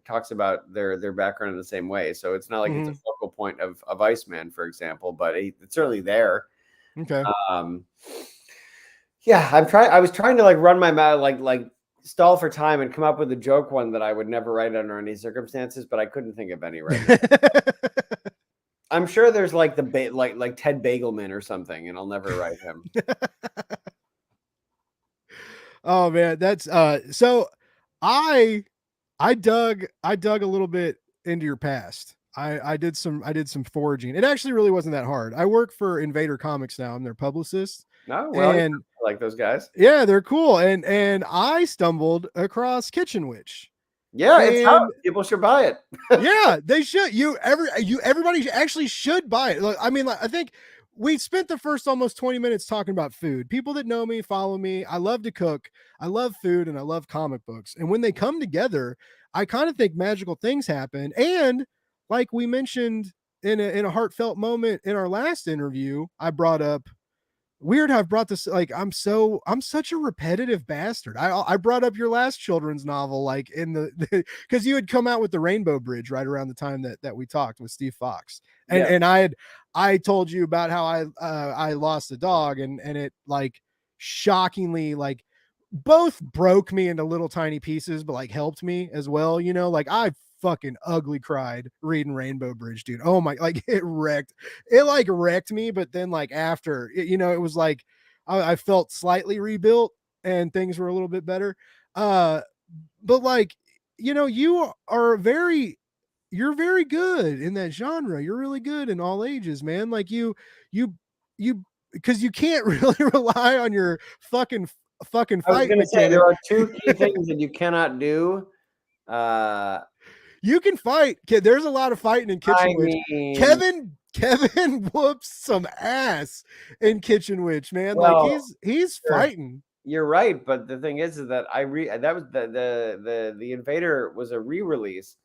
talks about their background in the same way. So it's not like it's a focal point of Iceman, for example, but it's certainly there. Okay. Yeah, I was trying to like run my mouth, like stall for time and come up with a joke one that I would never write under any circumstances, but I couldn't think of any right now. I'm sure there's like like Ted Bagelman or something, and I'll never write him. Oh man, that's so I dug a little bit into your past. I did some foraging. It actually really wasn't that hard. I work for Invader Comics now. I'm their publicist. Oh, well, and I like those guys. Yeah, they're cool. And I stumbled across Kitchen Witch. Yeah, it's how people should buy it. Yeah, they should. Everybody actually should buy it. Like, I mean, I think we spent the first almost 20 minutes talking about food. People that know me, follow me. I love to cook. I love food and I love comic books. And when they come together, I kind of think magical things happen. And like we mentioned in a heartfelt moment in our last interview, I brought up weird how I've brought this, like I'm such a repetitive bastard. I brought up your last children's novel like in the because you had come out with the Rainbow Bridge right around the time that we talked with Steve Fox. And I told you about how I lost a dog and it like shockingly like both broke me into little tiny pieces but like helped me as well, you know, like I fucking ugly cried reading Rainbow Bridge, dude. Oh my, like it wrecked me. But then like after you know, it was like I felt slightly rebuilt and things were a little bit better. But like, you know, you're very good in that genre. You're really good in all ages, man. Like you because you can't really rely on your fucking fight. I was gonna say there are two key things that you cannot do. You can fight. There's a lot of fighting in Kitchen Witch. Kevin whoops some ass in Kitchen Witch, man. Well, like he's fighting. You're right, but the thing is that that was the Invader was a re-release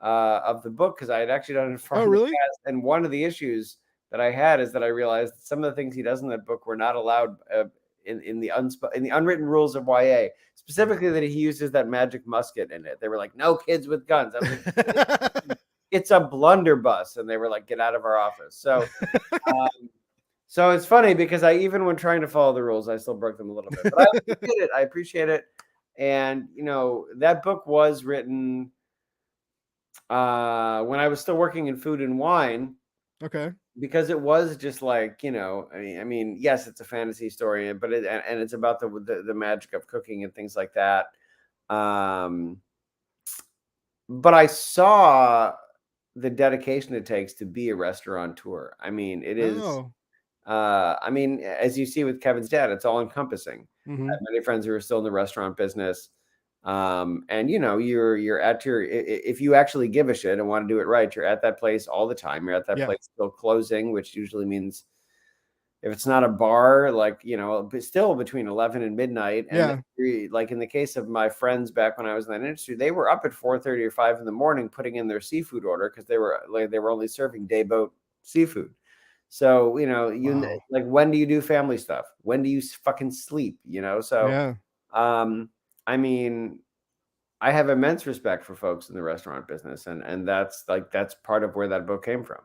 of the book because I had actually done it for really? And one of the issues that I had is that I realized that some of the things he does in that book were not allowed in the unwritten rules of YA, specifically that he uses that magic musket in it. They were like, no kids with guns. I was like, it's a blunderbuss. And they were like, get out of our office. So, so it's funny because even when trying to follow the rules, I still broke them a little bit, but I appreciate it. And, you know, that book was written when I was still working in food and wine. Okay. Because it was just like, you know, I mean, yes, it's a fantasy story, but it's about the magic of cooking and things like that. But I saw the dedication it takes to be a restaurateur. I mean, it is. I mean, as you see with Kevin's dad, it's all encompassing. I have many friends who are still in the restaurant business. And you know, you're at if you actually give a shit and want to do it right, you're at that place all the time. You're at that place still closing, which usually means if it's not a bar, like, you know, still between 11 and midnight. And like in the case of my friends back when I was in that industry, they were up at 4:30 or 5 in the morning putting in their seafood order because they were only serving day boat seafood. So, you know, like, when do you do family stuff? When do you fucking sleep? You know, so I mean, I have immense respect for folks in the restaurant business, and that's part of where that book came from.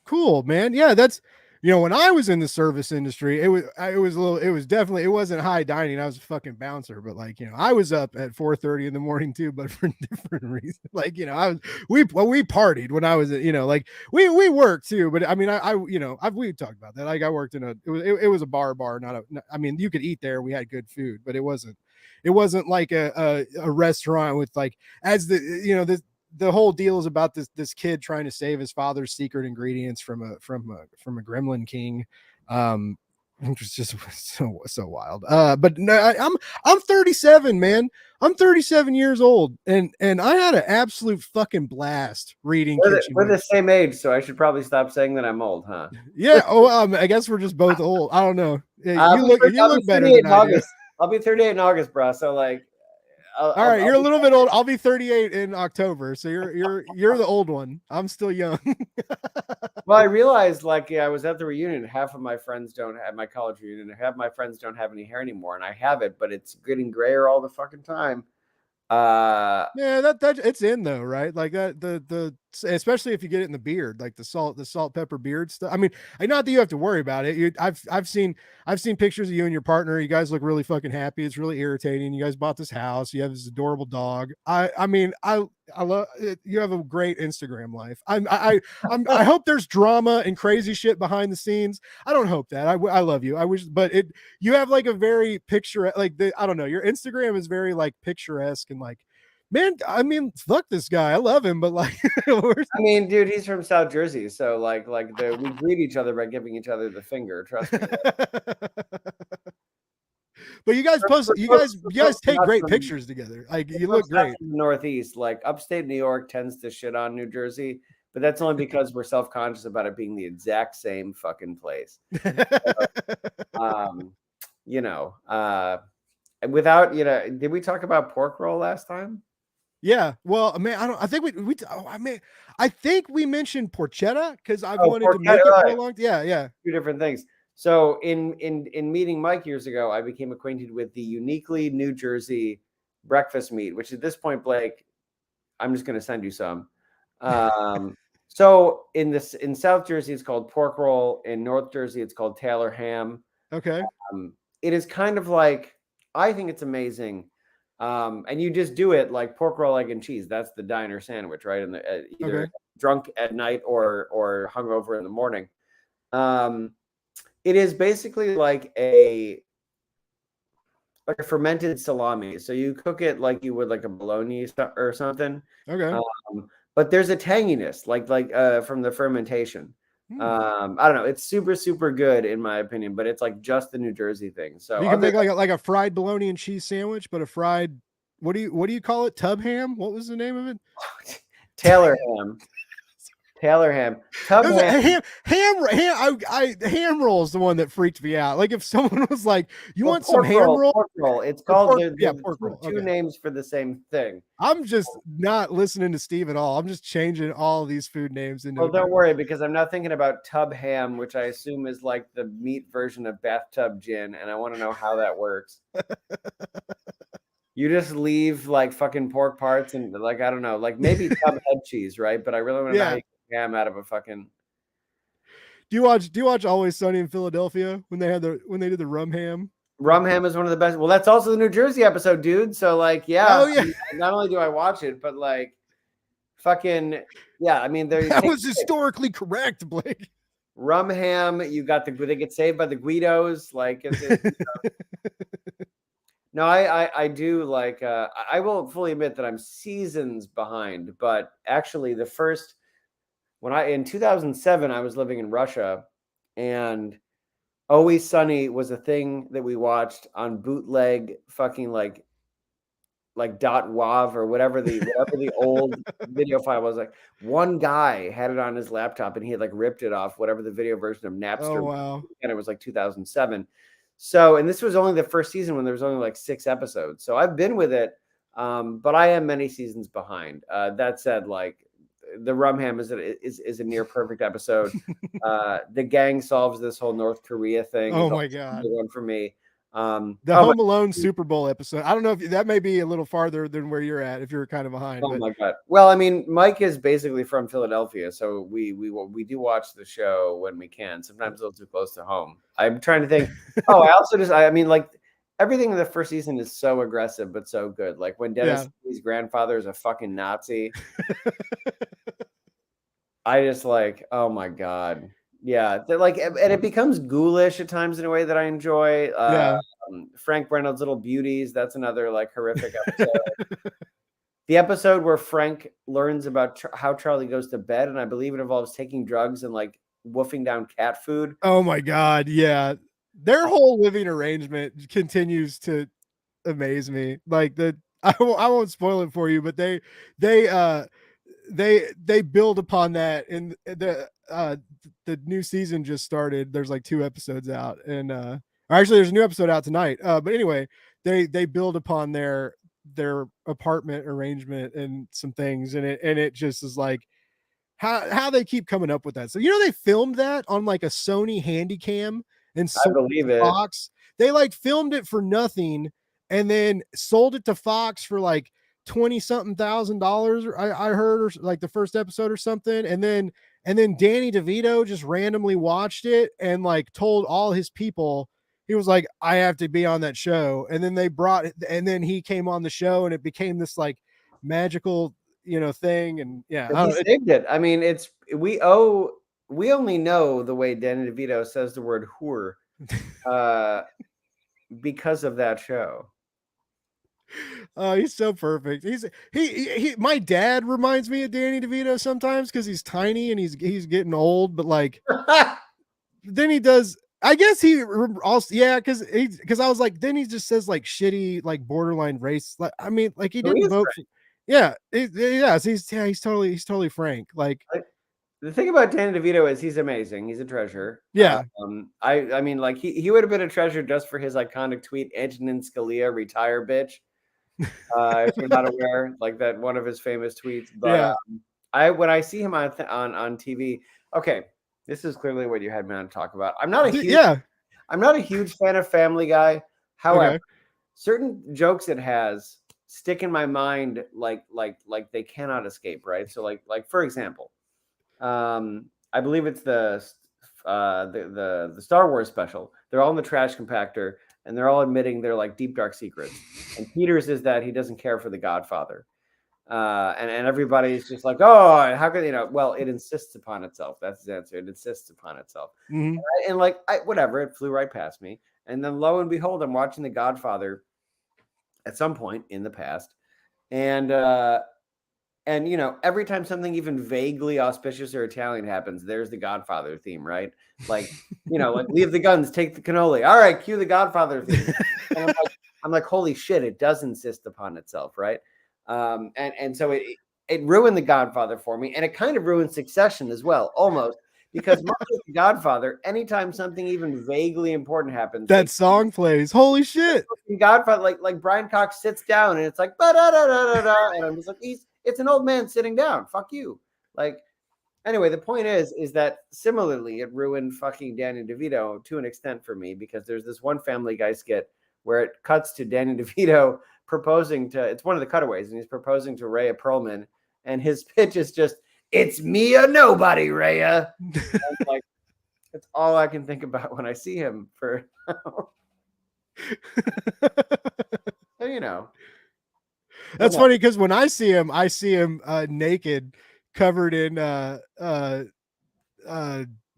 Cool, man. Yeah, that's, you know, when I was in the service industry, it wasn't high dining. I was a fucking bouncer, but like, you know, I was up at 4:30 in the morning too, but for different reasons. Like, you know, we partied when I was, you know, like we worked too, but I mean, we talked about that. Like I worked in it was a bar, I mean, you could eat there. We had good food, but it wasn't like a restaurant with like, as the, you know, the whole deal is about this kid trying to save his father's secret ingredients from a gremlin king. which is just so wild. But no, I'm 37, man. I'm 37 years old, and I had an absolute fucking blast reading Kitchen We're the Wings. same age, so I should probably stop saying that I'm old, huh? Yeah. Oh, I guess we're just both old. I don't know. Yeah, I'll you be look better 38 than in I do. August. I'll be 38 in August, bro. So like, All right, you're a be little bit old. I'll be 38 in October, so you're the old one. I'm still young. Well, I realized like I was at the reunion. Half of my friends don't have my college reunion. Half of my friends don't have any hair anymore, and I have it, but it's getting grayer all the fucking time. Yeah, that it's in though, right? Like that the especially if you get it in the beard, like the salt pepper beard stuff. I mean, not that you have to worry about it. I've seen pictures of you and your partner. You guys look really fucking happy. It's really irritating. You guys bought this house. You have this adorable dog. I mean, I love it. You have a great Instagram life. I hope there's drama and crazy shit behind the scenes. I don't hope that. I love you. I wish, but you have like a very picture, like I don't know. Your Instagram is very like picturesque and like, man. I mean, fuck this guy. I love him, but like, I mean, dude, he's from South Jersey, so we greet each other by giving each other the finger. Trust me. But you guys take Not great from- pictures together. Like you Folks look not great. from the Northeast, like upstate New York, tends to shit on New Jersey, but that's only because we're self-conscious about it being the exact same fucking place. You know, without did we talk about pork roll last time? Yeah, well, I mean, I think I think we mentioned porchetta because I've Oh, wanted to make it porchetta, for a right. long. Yeah. Two different things. So in meeting Mike years ago, I became acquainted with the uniquely New Jersey breakfast meat, which at this point, Blake, I'm just going to send you some. So in South Jersey, it's called pork roll. In North Jersey, it's called Taylor ham. Okay. It is kind of like, I think it's amazing. And you just do it like pork roll, egg and cheese. That's the diner sandwich, right? And either Okay. drunk at night or hungover in the morning. It is basically like a fermented salami. So you cook it like you would like a bologna or something. Okay. But there's a tanginess like from the fermentation. I don't know. It's super, super good in my opinion, but it's like just the New Jersey thing. So you can make like a fried bologna and cheese sandwich, but a fried what do you call it? Tub ham? What was the name of it? Taylor ham. Taylor ham. Tub ham. Ham roll is the one that freaked me out. Like if someone was like, "You want some ham roll?" Pork roll. It's called pork roll. Two names for the same thing. I'm just not listening to Steve at all. I'm just changing all these food names into. Well, don't worry because I'm not thinking about tub ham, which I assume is like the meat version of bathtub gin, and I want to know how that works. You just leave like fucking pork parts and like I don't know, like maybe tub head cheese, right? But I really want to know how you get ham out of a fucking. Do you watch Always Sunny in Philadelphia when they did the rum ham? Rum ham is one of the best. Well, that's also the New Jersey episode, dude. So like, yeah. Oh yeah. Not only do I watch it, but like, fucking yeah. I mean, that was historically correct, Blake. Rum ham. You got they get saved by the Guidos. Like, no, I do like. I will fully admit that I'm seasons behind, but actually, the first in 2007, I was living in Russia, and Always Sunny was a thing that we watched on bootleg, fucking like .wav or whatever the old video file was. Like one guy had it on his laptop and he had like ripped it off whatever the video version of Napster. Oh wow! And it was like 2007. So, and this was only the first season when there was only like 6 episodes. So I've been with it, but I am many seasons behind. That said, like the rum ham is a near perfect episode. The gang solves this whole North Korea thing. Oh my god, one for me. The Home Alone Super Bowl episode. I don't know if that may be a little farther than where you're at if you're kind of behind. Oh my god. Well, I mean, Mike is basically from Philadelphia, so we do watch the show when we can. Sometimes a little too close to home. I'm trying to think. I mean, like everything in the first season is so aggressive but so good. Like when Dennis Lee's grandfather is a fucking Nazi. I just like, oh my god. Yeah, like, and it becomes ghoulish at times in a way that I enjoy. Frank Reynolds' Little Beauties, that's another like horrific episode. The episode where Frank learns about how Charlie goes to bed, and I believe it involves taking drugs and like woofing down cat food. Oh my god, yeah. Their whole living arrangement continues to amaze me. Like I won't spoil it for you, but they they build upon that, and the new season just started. There's like 2 episodes out, and actually there's a new episode out tonight. But anyway, they build upon their apartment arrangement and some things, and it just is like how they keep coming up with that. So they filmed that on like a Sony Handycam and I sold it believe to it. Fox. They like filmed it for nothing and then sold it to Fox for like 20 something $1,000. I heard, or like the first episode or something. And then Danny DeVito just randomly watched it and like told all his people, he was like, I have to be on that show. And then and then he came on the show and it became this like magical thing. And yeah, He saved it. I mean, we only know the way Danny DeVito says the word whore because of that show. He's so perfect. He my dad reminds me of Danny DeVito sometimes because he's tiny and he's getting old, but like then he does. I guess he also because I was like, then he just says like shitty like borderline race. Like I mean, like he didn't vote. Yeah, he's totally frank. Like the thing about Danny DeVito is he's amazing. He's a treasure. Yeah. I mean, like he would have been a treasure just for his iconic tweet, Antonin Scalia, retire, bitch. If you're not aware, like that one of his famous tweets. But yeah. When I see him on TV, okay, this is clearly what you had me on to talk about. I'm not a huge fan of Family Guy. However, certain jokes it has stick in my mind like they cannot escape, right? So like for example, I believe it's the Star Wars special. They're all in the trash compactor and they're all admitting their like deep dark secrets. And Peter's is that he doesn't care for the Godfather. And everybody's just like, oh, how could well, it insists upon itself. That's his answer. It insists upon itself. Mm-hmm. And like whatever, it flew right past me. And then lo and behold, I'm watching the Godfather at some point in the past. And every time something even vaguely auspicious or Italian happens, there's the Godfather theme, right? Like, like leave the guns, take the cannoli. All right, cue the Godfather theme. And I'm like, holy shit, it does insist upon itself, right? And so it ruined the Godfather for me, and it kind of ruined Succession as well, almost. Because much like the Godfather, anytime something even vaguely important happens, that song plays. Holy shit! Godfather, like Brian Cox sits down, and it's like ba-da-da-da-da-da, and I'm just like, it's an old man sitting down. Fuck you. Like, anyway, the point is that similarly, it ruined fucking Danny DeVito to an extent for me because there's this one Family Guy skit where it cuts to Danny DeVito proposing to. It's one of the cutaways, and he's proposing to Rhea Perlman, and his pitch is just, "It's me or nobody, Rhea." Like, that's all I can think about when I see him. For so, That's funny because when I see him naked, covered in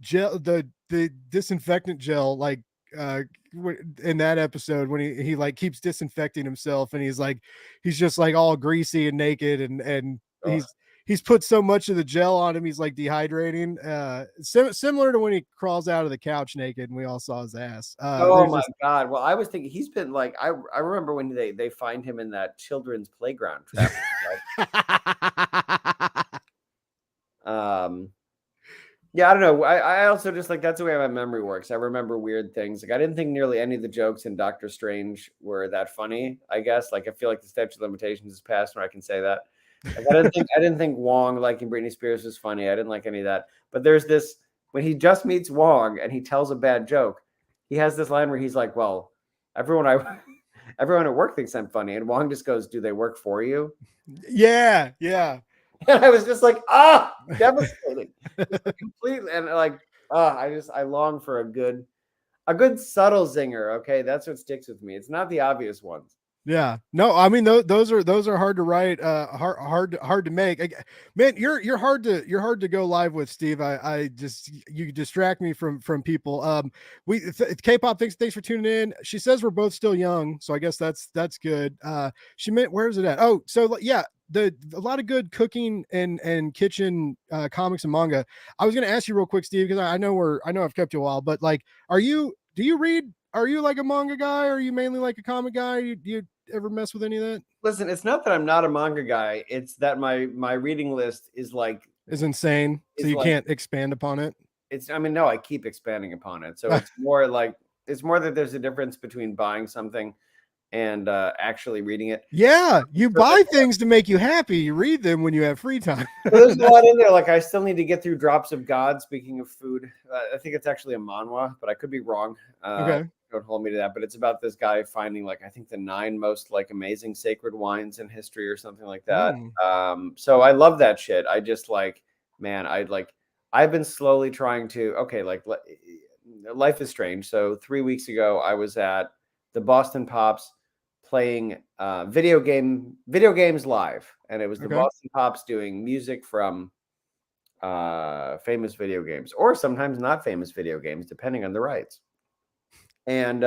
gel, the disinfectant gel, like in that episode when he like keeps disinfecting himself and he's just like all greasy and naked and he's put so much of the gel on him he's like dehydrating. Similar to when he crawls out of the couch naked and we all saw his ass. Oh my god! Well, I was thinking he's been like I remember when they find him in that children's playground trap. Yeah, I don't know. I also just like that's the way my memory works. I remember weird things. Like I didn't think nearly any of the jokes in Doctor Strange were that funny. I guess like I feel like the statute of limitations is passed when I can say that. Like, I didn't think Wong liking Britney Spears was funny. I didn't like any of that. But there's this when he just meets Wong and he tells a bad joke. He has this line where he's like, "Well, everyone at work thinks I'm funny," and Wong just goes, "Do they work for you?" Yeah. And I was just like, devastating, completely. And like, I long for a good subtle zinger. Okay, that's what sticks with me. It's not the obvious ones. Yeah, no, I mean those are hard to write, hard to make. Man, you're hard to go live with, Steve. I just you distract me from people. K-pop thanks for tuning in. She says we're both still young, so I guess that's good. She meant where's it at? Oh, so yeah, a lot of good cooking and kitchen comics and manga. I was gonna ask you real quick, Steve, because I know I've kept you a while, but like, Do you read? Are you like a manga guy? Or are you mainly like a comic guy? Do you ever mess with any of that? Listen, it's not that I'm not a manga guy. It's that my reading list Is insane. So is you like can't expand upon it. it's. I mean, no, I keep expanding upon it. So Ah, it's more that there's a difference between buying something and actually reading it. yeah, you So, buy things to make you happy. You read them when you have free time. there's a lot in there. Like I still need to get through Drops of God. Speaking of food, I think it's actually a manhwa, but I could be wrong. Okay. Don't hold me to that. But it's about this guy finding like I think the 9 most like amazing sacred wines in history or something like that. So I love that shit. I just like, man, I've been slowly trying to life is strange. So 3 weeks ago, I was at the Boston Pops playing video games live, and it was the Okay. Boston Pops doing music from famous video games or sometimes not famous video games, depending on the rights. And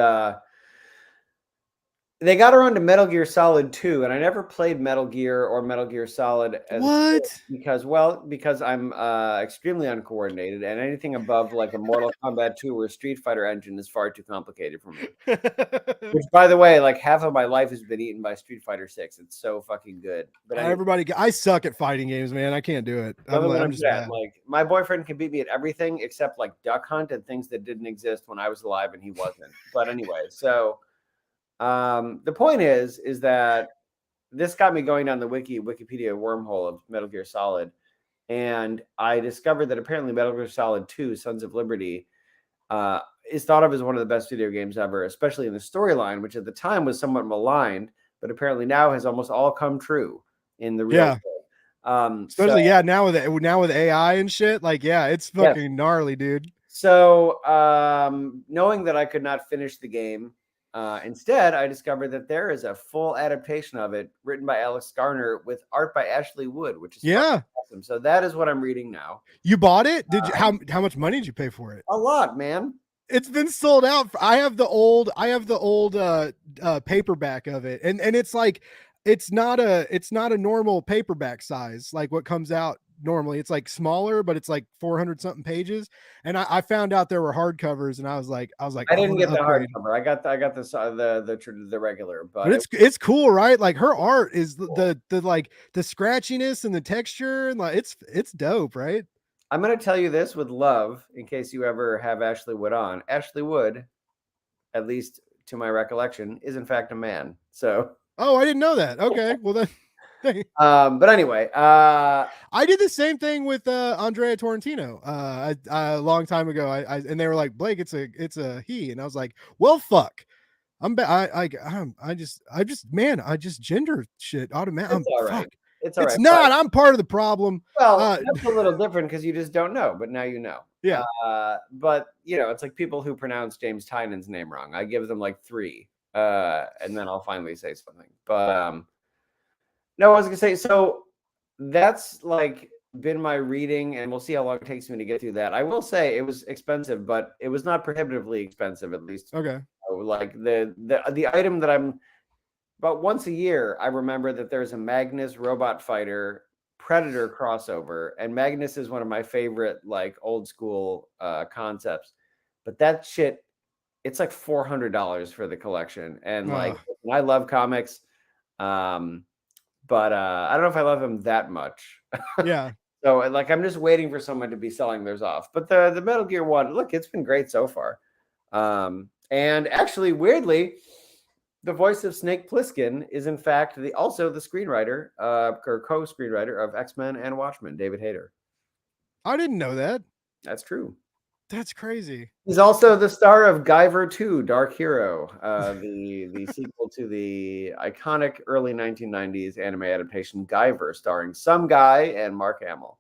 they got around to Metal Gear Solid 2, and I never played Metal Gear or Metal Gear Solid as a kid because I'm extremely uncoordinated, and anything above like a Mortal Kombat 2 or a Street Fighter engine is far too complicated for me. Which, by the way, like half of my life has been eaten by Street Fighter 6. It's so fucking good. But anyway, I suck at fighting games, man. I can't do it. I'm just bad. like my boyfriend can beat me at everything except like Duck Hunt and things that didn't exist when I was alive and he wasn't. But anyway, so the point is that this got me going down the Wikipedia wormhole of Metal Gear Solid, and I discovered that apparently Metal Gear Solid 2: Sons of Liberty is thought of as one of the best video games ever, especially in the storyline, which at the time was somewhat maligned, but apparently now has almost all come true in the real world. Especially now with AI and shit, like it's fucking gnarly, dude. So knowing that I could not finish the game, instead I discovered that there is a full adaptation of it written by Alex Garner with art by Ashley Wood, which is awesome. So that is what I'm reading now. You bought it? Did you? How much money did you pay for it? A lot, man. It's been sold out. I have the old paperback of it, and it's like it's not a normal paperback size like what comes out normally. It's like smaller, but it's like 400 something pages. And I found out there were hardcovers, and I was like I didn't get the hardcover. I got the regular, but it's cool, right? Like her art is the like the scratchiness and the texture, and like it's dope, right? I'm going to tell you this with love, in case you ever have Ashley Wood on. Ashley Wood, at least to my recollection, is in fact a man. So, oh, I didn't know that. Okay, well then. But anyway, I did the same thing with Andrea Torrentino a long time ago. And they were like, Blake, it's a he, and I was like, well, fuck. I just gender shit automatic. It's all right. It's all right. It's not. I'm part of the problem. Well, that's a little different because you just don't know, but now you know. Yeah. But it's like people who pronounce James Tynan's name wrong. I give them like 3, and then I'll finally say something. But no, I was gonna say. So that's like been my reading, and we'll see how long it takes me to get through that. I will say it was expensive, but it was not prohibitively expensive, at least. Okay. Like the item that I'm. But once a year, I remember that there's a Magnus Robot Fighter Predator crossover, and Magnus is one of my favorite like old school concepts. But that shit, it's like $400 for the collection, and like I love comics, but I don't know if I love them that much. Yeah. So like I'm just waiting for someone to be selling theirs off. But the Metal Gear one, look, it's been great so far, and actually weirdly. The voice of Snake Plissken is, in fact, also the screenwriter or co-screenwriter of X-Men and Watchmen, David Hayter. I didn't know that. That's true. That's crazy. He's also the star of Guyver 2, Dark Hero, the sequel to the iconic early 1990s anime adaptation Guyver, starring some guy and Mark Hamill.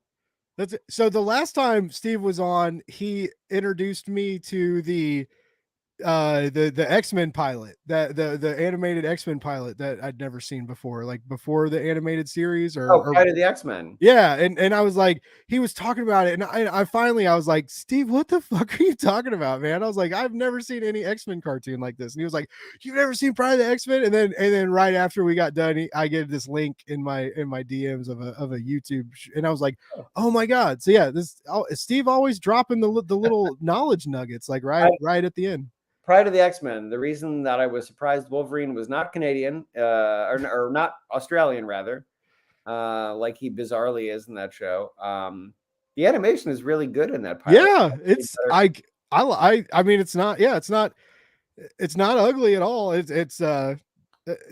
So the last time Steve was on, he introduced me to the X-Men pilot, that the animated X-Men pilot that I'd never seen before, like before the animated series or Pride of the X-Men. Yeah, and I was like, he was talking about it, and I finally I was like, Steve, what the fuck are you talking about, man? I was like, I've never seen any X-Men cartoon like this, and he was like, you've never seen Pride of the X-Men? And then right after we got done, I get this link in my DMs of a YouTube, and I was like, oh my god. So yeah, Steve always dropping the little knowledge nuggets like right at the end. prior to the X-Men, the reason that I was surprised Wolverine was not Canadian, or not Australian rather, like he bizarrely is in that show. The animation is really good in that pilot. Yeah, I mean, it's not, yeah, it's not ugly at all. It's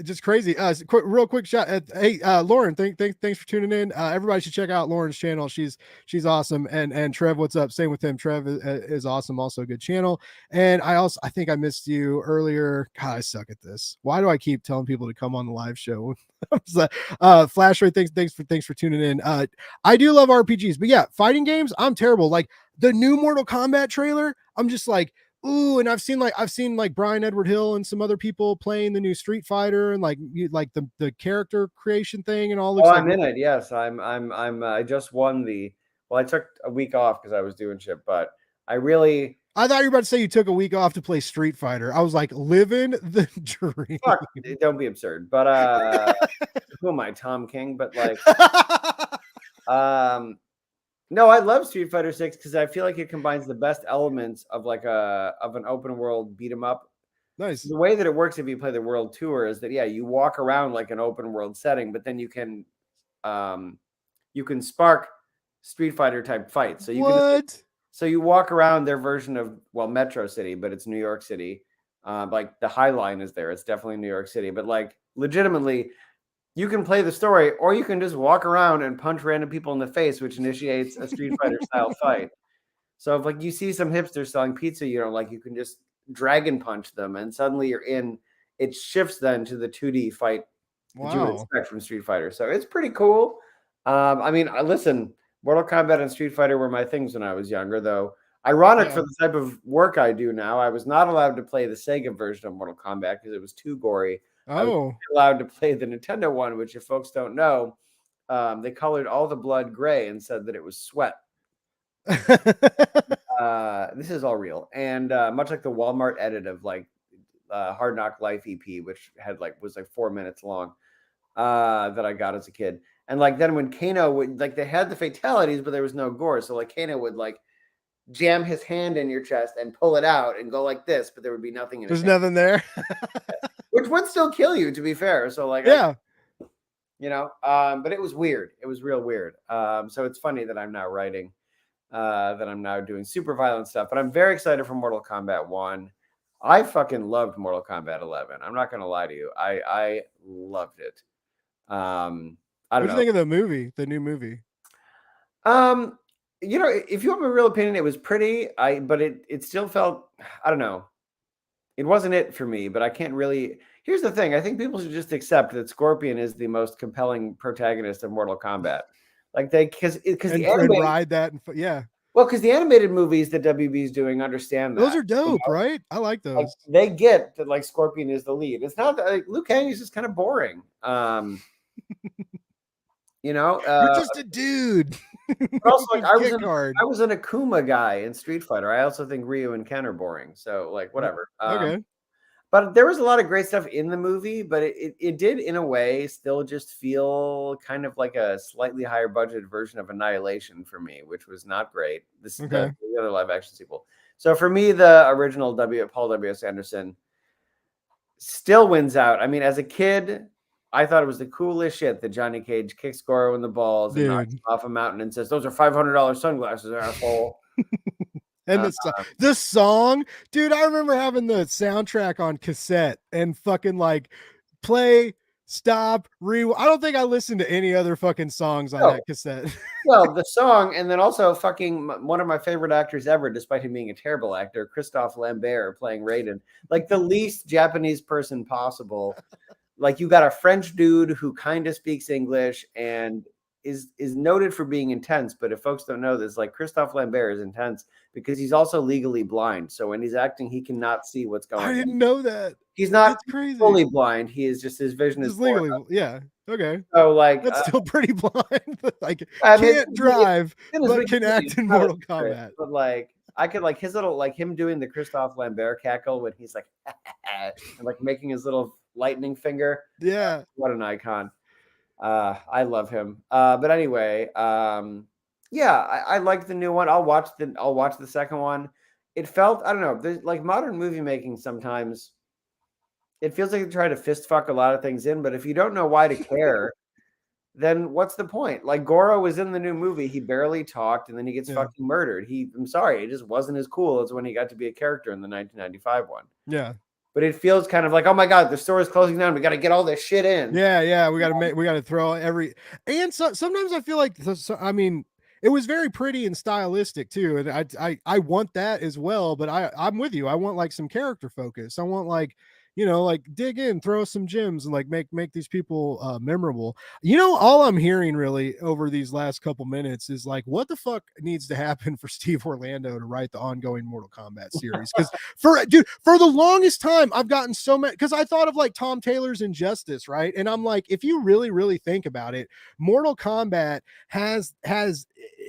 just crazy. Real quick shot at, hey, Lauren, thanks for tuning in. Everybody should check out Lauren's channel. She's awesome. And Trev, what's up? Same with him. Trev is awesome. Also a good channel. And I think I missed you earlier. God, I suck at this. Why do I keep telling people to come on the live show? Flash Ray, thanks for tuning in. I do love RPGs, but yeah, fighting games, I'm terrible. Like the new Mortal Kombat trailer, I'm just like, ooh, and I've seen like Brian Edward Hill and some other people playing the new Street Fighter, and like the character creation thing and all. Oh, I'm in it. Yes, I just won the. Well, I took a week off because I was doing shit, but I thought you were about to say you took a week off to play Street Fighter. I was like, living the dream. Fuck, don't be absurd. But who am I, Tom King? But like, no, I love Street Fighter 6 because I feel like it combines the best elements of like an open world beat 'em up. Nice. The way that it works if you play the world tour is that you walk around like an open world setting, but then you can spark Street Fighter type fights. So you walk around their version of Metro City, but it's New York City. Like the High Line is there. It's definitely New York City, but like legitimately. You can play the story, or you can just walk around and punch random people in the face, which initiates a Street Fighter style fight. So if like you see some hipsters selling pizza, you can just dragon punch them, and suddenly you're in. It shifts then to the 2D fight that you would expect from Street Fighter. So it's pretty cool. I mean, listen, Mortal Kombat and Street Fighter were my things when I was younger, though. Ironic for the type of work I do now, I was not allowed to play the Sega version of Mortal Kombat because it was too gory. I was allowed to play the Nintendo one, which if folks don't know, they colored all the blood gray and said that it was sweat. This is all real. And much like the Walmart edit of like Hard Knock Life EP, which was 4 minutes long, that I got as a kid. And like then when Kano would they had the fatalities, but there was no gore. So like Kano would jam his hand in your chest and pull it out and go like this, but there would be nothing in it. There's nothing there. Which would still kill you, to be fair. So but it was weird. It was real weird. So it's funny that I'm now writing, that I'm now doing super violent stuff, but I'm very excited for Mortal Kombat 1. I fucking loved Mortal Kombat 11. I'm not going to lie to you. I loved it. I don't know. What do you think of the movie, the new movie? If you have a real opinion, it was pretty. But it still felt, I don't know. It wasn't it for me, but I can't really. Here's the thing. I think people should just accept that Scorpion is the most compelling protagonist of Mortal Kombat. Like because the animated, ride that and Well, because the animated movies that WB is doing understand that. Those are dope, right? I like those. Like, they get that Scorpion is the lead. It's not that Liu Kang is just kind of boring. You're just a dude. But also, I was an Akuma guy in Street Fighter. I also think Ryu and Ken are boring. So, whatever. Okay. But there was a lot of great stuff in the movie, but it did, in a way, still just feel kind of like a slightly higher budget version of Annihilation for me, which was not great. This is the other live action sequel. So for me, the original Paul W.S. Anderson still wins out. I mean, as a kid, I thought it was the coolest shit that Johnny Cage kicks Goro in the balls and knocks him off a mountain and says, "Those are $500 sunglasses, asshole." And the song, dude, I remember having the soundtrack on cassette and fucking play, stop, rewind. I don't think I listened to any other fucking songs on that cassette. Well, the song, and then also fucking one of my favorite actors ever, despite him being a terrible actor, Christophe Lambert playing Raiden, the least Japanese person possible. You got a French dude who kind of speaks English and is noted for being intense. But if folks don't know this, Christophe Lambert is intense because he's also legally blind. So when he's acting, he cannot see what's going on. I didn't know that. He's not fully blind. He is just, his vision is legally. Yeah. Okay. So that's still pretty blind. Can't drive, but can act in Mortal Kombat. But I could his little, him doing the Christophe Lambert cackle when he's and making his little lightning finger. Yeah. What an icon. I love him. But anyway, I like the new one. I'll watch the second one. it felt, I don't know, there's like modern movie making sometimes. It feels like they try to fist fuck a lot of things in, but if you don't know why to care, then what's the point? Like Goro was in the new movie, he barely talked, and then he gets fucking murdered. I'm sorry, it just wasn't as cool as when he got to be a character in the 1995 one. Yeah. But it feels kind of like, oh my god, the store is closing down. We got to get all this shit in. Yeah. We got to throw every, and sometimes I feel like, I mean, it was very pretty and stylistic too, and I want that as well. But I'm with you. I want like some character focus. I want like, like dig in, throw some gems, and like make these people memorable. All I'm hearing really over these last couple minutes is like, what the fuck needs to happen for Steve Orlando to write the ongoing Mortal Kombat series? Because for the longest time, I've gotten so many, because I thought of like Tom Taylor's Injustice, right? And I'm like, if you really think about it, Mortal Kombat has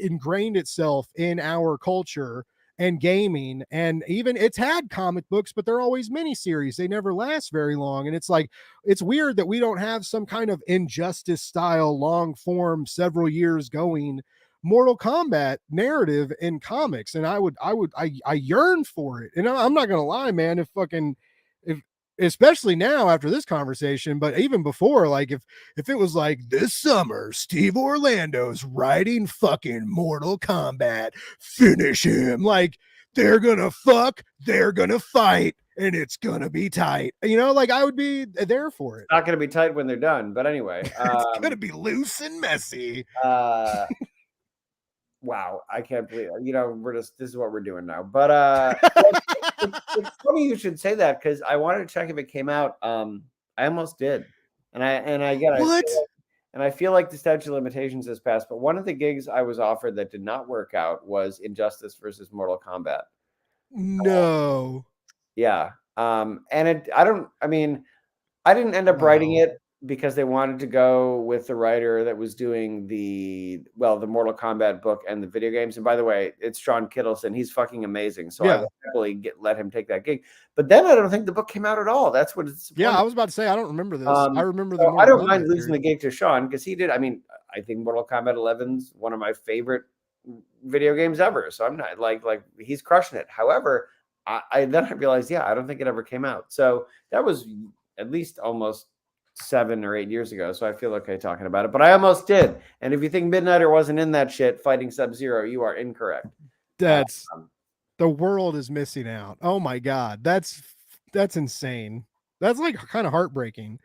ingrained itself in our culture and gaming, and even it's had comic books, but they're always miniseries. They never last very long. And it's like, it's weird that we don't have some kind of Injustice style long form, several years going Mortal Kombat narrative in comics. And I yearn for it. And I'm not gonna lie, man, if especially now after this conversation, but even before, like if it was like, this summer Steve Orlando's writing fucking Mortal Kombat, finish him, like they're gonna fight and it's gonna be tight, like I would be there for it. It's not gonna be tight when they're done, but anyway, it's gonna be loose and messy. Wow, I can't believe this is what we're doing now. But it's funny you should say that, because I wanted to check if it came out. I almost did, and I feel like the statute of limitations has passed. But one of the gigs I was offered that did not work out was Injustice versus Mortal Kombat. No. Yeah. And I didn't end up writing it because they wanted to go with the writer that was doing the Mortal Kombat book and the video games. And by the way, it's Sean Kittleson. He's fucking amazing. So I would definitely let him take that gig. But then I don't think the book came out at all. That's what it's. Yeah, I was about to say, I don't remember this. I remember the. I don't mind losing the gig to Sean, because he did. I mean, I think Mortal Kombat 11's one of my favorite video games ever. So I'm not like he's crushing it. However, I realized, I don't think it ever came out. So that was at least almost 7 or 8 years ago, so I feel okay talking about it, but I almost did. And if you think Midnighter wasn't in that shit fighting Sub-Zero, you are incorrect. That's the world is missing out. Oh my god, that's insane. That's like kind of heartbreaking.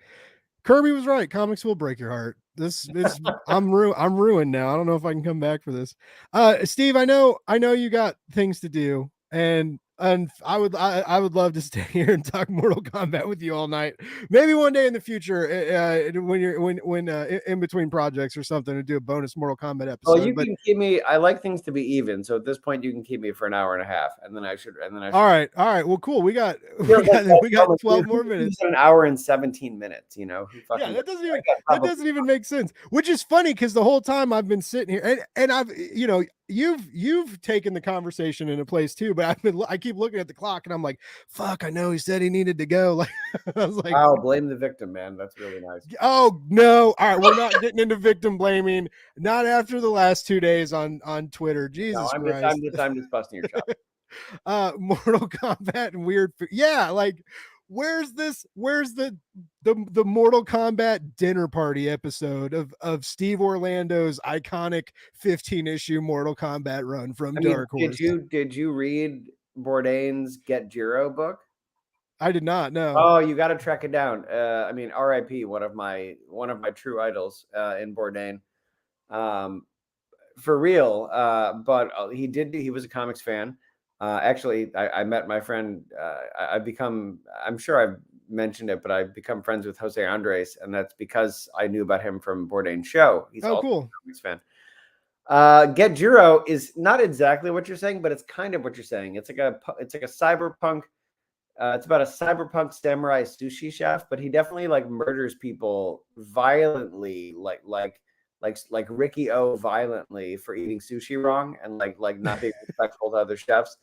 Kirby was right. Comics will break your heart. I'm ruined now. I don't know if I can come back for this. Steve, I know you got things to do, and I would love to stay here and talk Mortal Kombat with you all night. Maybe one day in the future, when in between projects or something, to do a bonus Mortal Kombat episode. Well, you can keep me. I like things to be even, so at this point, you can keep me for an hour and a half, and then I should. All right. Well, cool. We got 12 more minutes. An hour and 17 minutes. That doesn't even make sense. Which is funny, because the whole time I've been sitting here, and I've you've taken the conversation in a place too, but I keep looking at the clock and I'm like, fuck, I know he said he needed to go. Like, I was like, oh, blame the victim, man. That's really nice. Oh no. All right. We're not getting into victim blaming. Not after the last 2 days on Twitter. Jesus Christ. I'm just busting your chops. Mortal Kombat and weird. Yeah. Like, where's the Mortal Kombat dinner party episode of Steve Orlando's iconic 15-issue Mortal Kombat run from Dark Horse? Did you read Bourdain's Get Jiro book? I did not. No. Oh, you got to track it down. R.I.P. one of my true idols in Bourdain. For real. But he was a comics fan. Actually, I met my friend. I'm sure I've mentioned it, but I've become friends with Jose Andres, and that's because I knew about him from Bourdain's show. He's also cool. a comics fan. Get Jiro is not exactly what you're saying, but it's kind of what you're saying. It's like a cyberpunk. It's about a cyberpunk samurai sushi chef, but he definitely like murders people violently, like Ricky O violently for eating sushi wrong and like not being respectful to other chefs.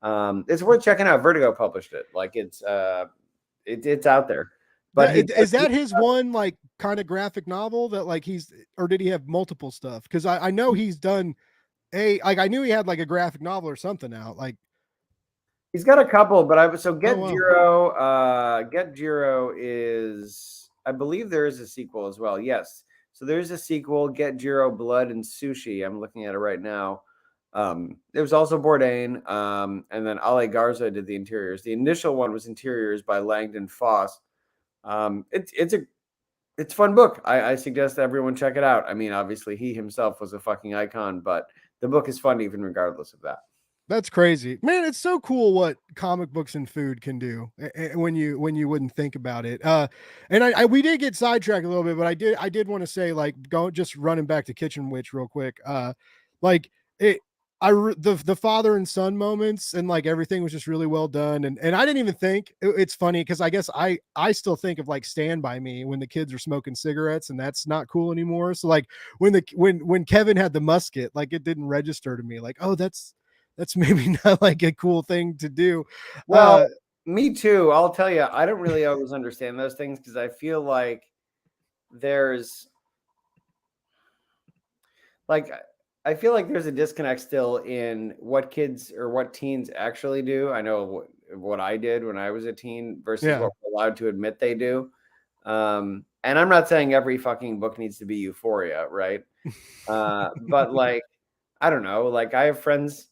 It's worth checking out. Vertigo published it. Like it's out there. But is that his one like kind of graphic novel that like or did he have multiple stuff? Because I know he's done I knew he had like a graphic novel or something out. Like He's got a couple, but Get wow. Jiro. Get Jiro is, I believe there is a sequel as well. Yes, so there's a sequel, Get Jiro, Blood and Sushi. I'm looking at it right now. There was also Bourdain, and then Ale Garza did the interiors. The initial one was interiors by Langdon Foss. It's a fun book. I suggest everyone check it out. I mean, obviously he himself was a fucking icon, but the book is fun even regardless of that. That's crazy, man. It's so cool what comic books and food can do when you wouldn't think about it. And we did get sidetracked a little bit, but I did want to say, like, just running back to Kitchen Witch real quick. Like it, the father and son moments and like everything was just really well done. And I didn't even think it's funny because I guess I still think of like Stand By Me when the kids are smoking cigarettes and that's not cool anymore. So like when Kevin had the musket, like it didn't register to me like, oh, that's maybe not like a cool thing to do. Well, me too. I'll tell you, I don't really always understand those things because I feel like there's a disconnect still in what kids or what teens actually do. I know what I did when I was a teen versus what we're allowed to admit they do. And I'm not saying every fucking book needs to be Euphoria, right? But like, I don't know. Like I have friends.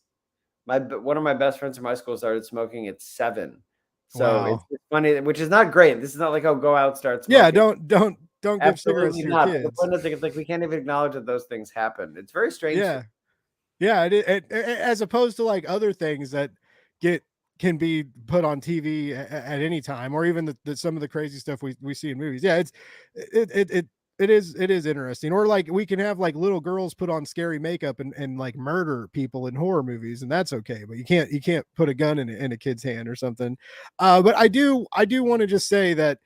One of my best friends from high school started smoking at 7. So it's funny, which is not great. This is not like, oh, go out, start smoking. Yeah, don't give cigarettes to your kids. The point is, it's like we can't even acknowledge that those things happen. It's very strange. Yeah. As opposed to like other things that can be put on TV at any time, or even some of the crazy stuff we see in movies. Yeah, it is interesting. Or like we can have like little girls put on scary makeup and like murder people in horror movies, and that's okay. But you can't put a gun in a kid's hand or something. But I do want to just say that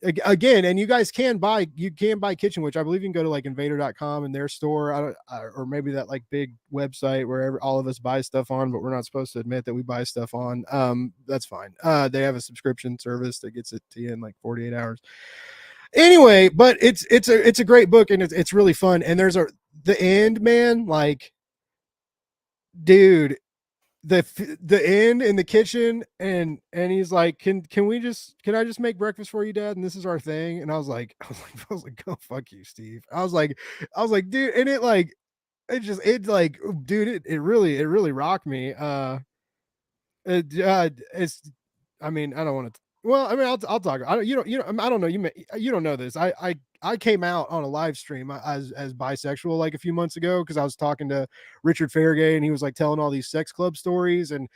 again, and you guys can buy Kitchen Witch. I believe you can go to like invader.com and their store, or maybe that like big website where all of us buy stuff on, but we're not supposed to admit that we buy stuff on. That's fine. They have a subscription service that gets it to you in like 48 hours. Anyway, but it's a great book and it's really fun. And there's the end, man, like, dude, the end in the kitchen and he's like, can I just make breakfast for you, Dad? And this is our thing. And I was like, go fuck you, Steve. I was like, dude, and it really rocked me. It's, I mean, I don't want to. Well, I mean, I'll talk. I don't know. You don't know this. I came out on a live stream as bisexual like a few months ago because I was talking to Richard Fairgay and he was like telling all these sex club stories and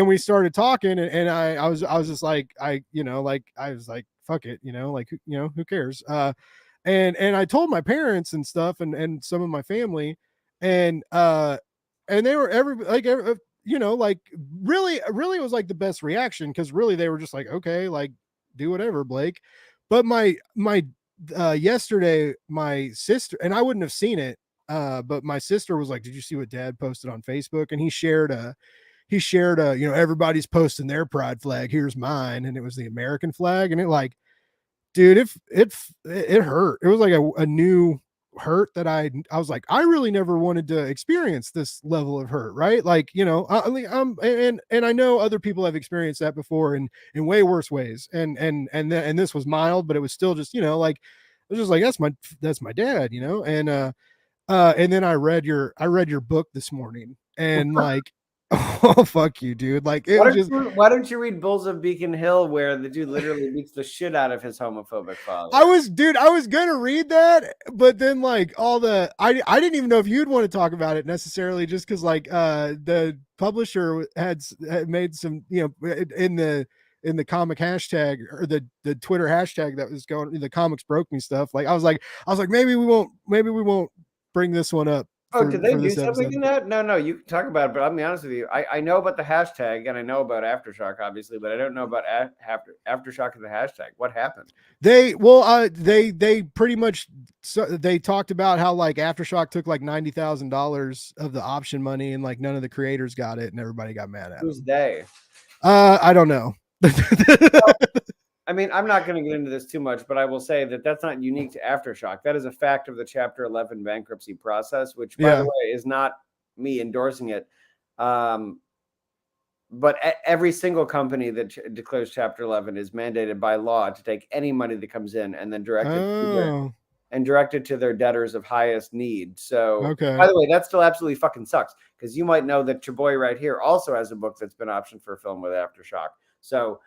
we started talking and I was just like I was like fuck it, like who cares? And I told my parents and stuff and some of my family and they were like really it was like the best reaction because really they were just like, okay, like do whatever, Blake. But my yesterday my sister, and I wouldn't have seen it, but my sister was like, did you see what Dad posted on Facebook? And he shared everybody's posting their pride flag, here's mine, and it was the American flag. And it like, dude, it hurt. It was like a new hurt that I was like, I really never wanted to experience this level of hurt, right? Like, and I know other people have experienced that before in way worse ways. And this was mild, but it was still just, like, I was just like, that's my dad, and then I read your book this morning and like, oh fuck you, dude. Like why don't you read Bulls of Beacon Hill where the dude literally beats the shit out of his homophobic father? I was gonna read that, but then like I didn't even know if you'd want to talk about it necessarily just because like the publisher had made some, in the comic hashtag or the Twitter hashtag that was going, the comics broke me stuff. Like I was like maybe we won't bring this one up. Did they do something in that? No, you can talk about it, but I'll be honest with you. I know about the hashtag and I know about Aftershock, obviously, but I don't know about Aftershock and the hashtag. What happened? They pretty much, they talked about how like Aftershock took like $90,000 of the option money and like none of the creators got it and everybody got mad at Who's them. they? I don't know. I mean, I'm not going to get into this too much, but I will say that that's not unique to Aftershock. That is a fact of the Chapter 11 bankruptcy process, which, by the way, is not me endorsing it. every single company that declares Chapter 11 is mandated by law to take any money that comes in and then direct it to their debtors of highest need. So, okay. by the way, that still absolutely fucking sucks, because you might know that your boy right here also has a book that's been optioned for a film with Aftershock. So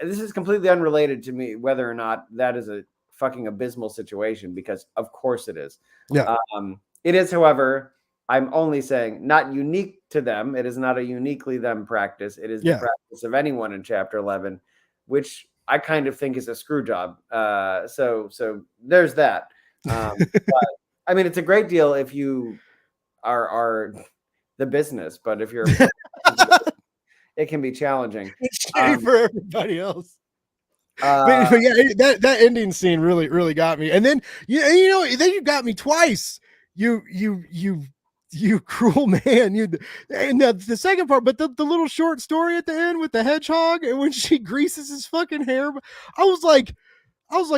this is completely unrelated to me whether or not that is a fucking abysmal situation, because of course it is. Yeah. It is, however, I'm only saying, not unique to them. It is not a uniquely them practice. It is the practice of anyone in Chapter 11, which I kind of think is a screw job. So there's that. But I mean, it's a great deal if you are the business, but if you're, it can be challenging. It's shitty for everybody else. But yeah, that ending scene really got me. And then you know, then you got me twice. You cruel man. And the second part, but the little short story at the end with the hedgehog, and when she greases his fucking hair, I was like,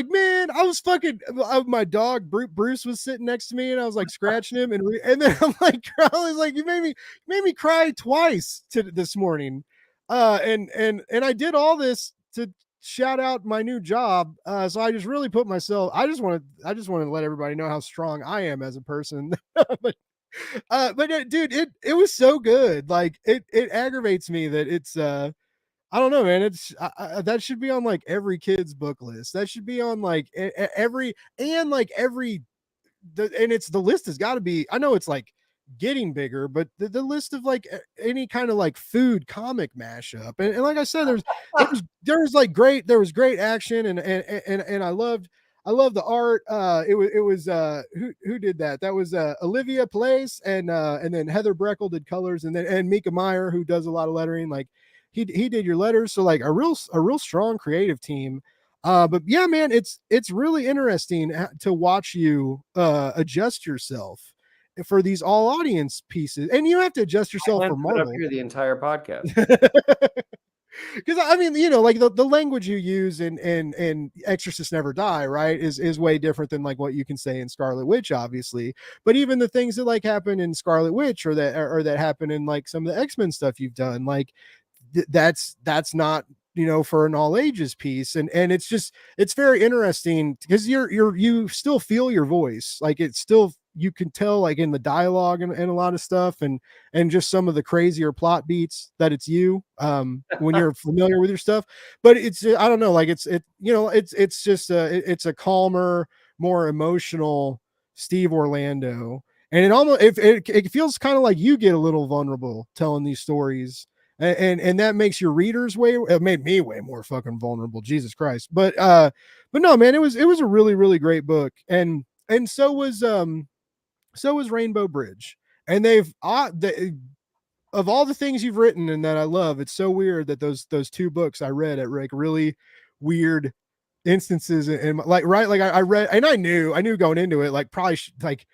man, I was fucking. My dog Bruce was sitting next to me, and I was like scratching him, and then I'm like, I was like, you made me cry twice this morning, and I did all this to shout out my new job. So I just really put myself. I just want to let everybody know how strong I am as a person. But dude, it was so good. Like it aggravates me that it's I don't know, man. It's that should be on like every kid's book list. That should be on like every and it's the list has got to be. I know it's like getting bigger, but the list of like any kind of like food comic mashup, and like I said, there was great action, and I loved the art. It was who did that? That was Olivia Place, and then Heather Breckel did colors, and Mika Meyer, who does a lot of lettering. Like he did your letters, so like a real strong creative team. But yeah, man, it's really interesting to watch you adjust yourself for these all audience pieces, and you have to adjust yourself for Marvel. Up here the entire podcast. Because I mean, you know, like the language you use in Exorcist Never Die, right, is way different than like what you can say in Scarlet Witch, obviously. But even the things that like happen in Scarlet Witch or that happen in like some of the X-Men stuff you've done, like that's not, you know, for an all ages piece, and it's very interesting because you still feel your voice, like it's still, you can tell like in the dialogue and a lot of stuff, and just some of the crazier plot beats that it's you when you're familiar with your stuff. But it's, I don't know, like it's just it's a calmer, more emotional Steve Orlando, and it almost it feels kind of like you get a little vulnerable telling these stories. And that makes your readers it made me way more fucking vulnerable, Jesus Christ. But no, man, it was a really great book, and so was Rainbow Bridge. And they've of all the things you've written and that I love, it's so weird that those two books I read at like really weird instances, and like I read, and I knew going into it, like probably like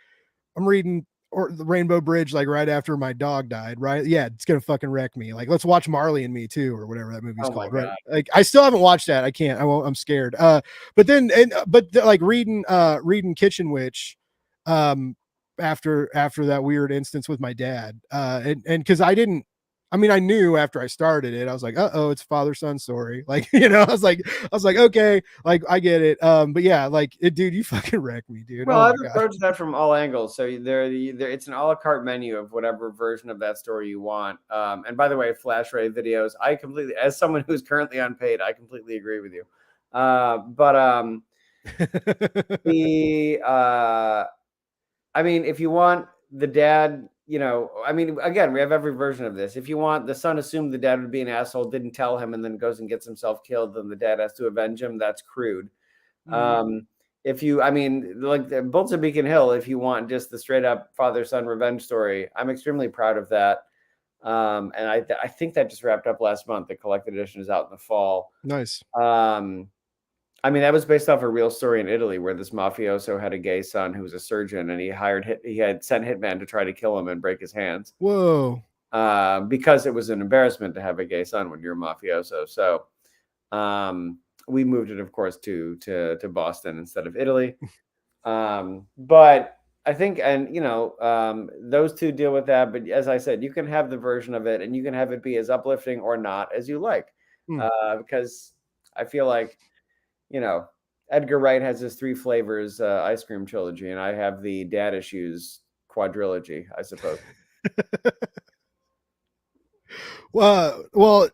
I'm reading or the Rainbow Bridge like right after my dog died, right? Yeah, it's gonna fucking wreck me. Like, let's watch Marley and Me too, or whatever that movie's called, right? Like, I still haven't watched that. I can't. I won't. I'm scared. But then like reading Kitchen Witch, after that weird instance with my dad, and because I mean, I knew after I started it, I was like, oh, it's father-son story. Like, you know, I was like, okay, like I get it. But yeah, like dude, you fucking wrecked me, dude. Well, I've approached that from all angles. So it's an a la carte menu of whatever version of that story you want. And by the way, Flash Ray videos, I completely, as someone who's currently unpaid, I completely agree with you. I mean, if you want the dad, you know, I mean, again, we have every version of this. If you want the son assumed the dad would be an asshole, didn't tell him, and then goes and gets himself killed, then the dad has to avenge him. That's crude. If you, I mean, like the Bolts of Beacon Hill, if you want just the straight up father-son revenge story, I'm extremely proud of that. And I think that just wrapped up last month. The collected edition is out in the fall. Nice. I mean, that was based off a real story in Italy where this mafioso had a gay son who was a surgeon, and he had sent hitman to try to kill him and break his hands. Whoa. Because it was an embarrassment to have a gay son when you're a mafioso. So we moved it, of course, to Boston instead of Italy. But I think, and those two deal with that. But as I said, you can have the version of it, and you can have it be as uplifting or not as you like, Hmm. because I feel like, Edgar Wright has his 3 flavors ice cream trilogy, and I have the dad issues quadrilogy, I suppose. Well,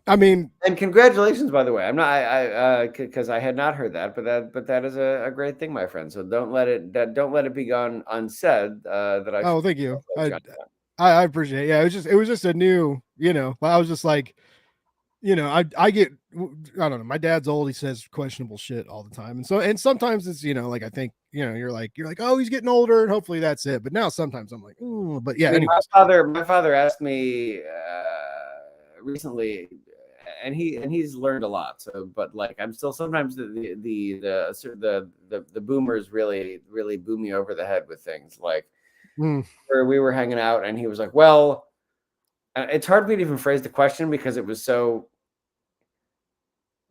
I mean, And congratulations, by the way. I'm not, because I had not heard that, but that is a great thing, my friend. So don't let it be gone unsaid that I should oh, thank you. congratulate you on that. I appreciate it. Yeah, it was just a new, I was just like, I get, I don't know. My dad's old. He says questionable shit all the time. And sometimes it's, like, I think, you're like, oh, he's getting older and hopefully that's it. But now sometimes I'm like, ooh, but yeah, I mean, anyways. my father asked me recently, and he's learned a lot. So, but like, I'm still sometimes the boomers really boom me over the head with things like where we were hanging out, and he was like, "Well," it's hard for me to even phrase the question because it was so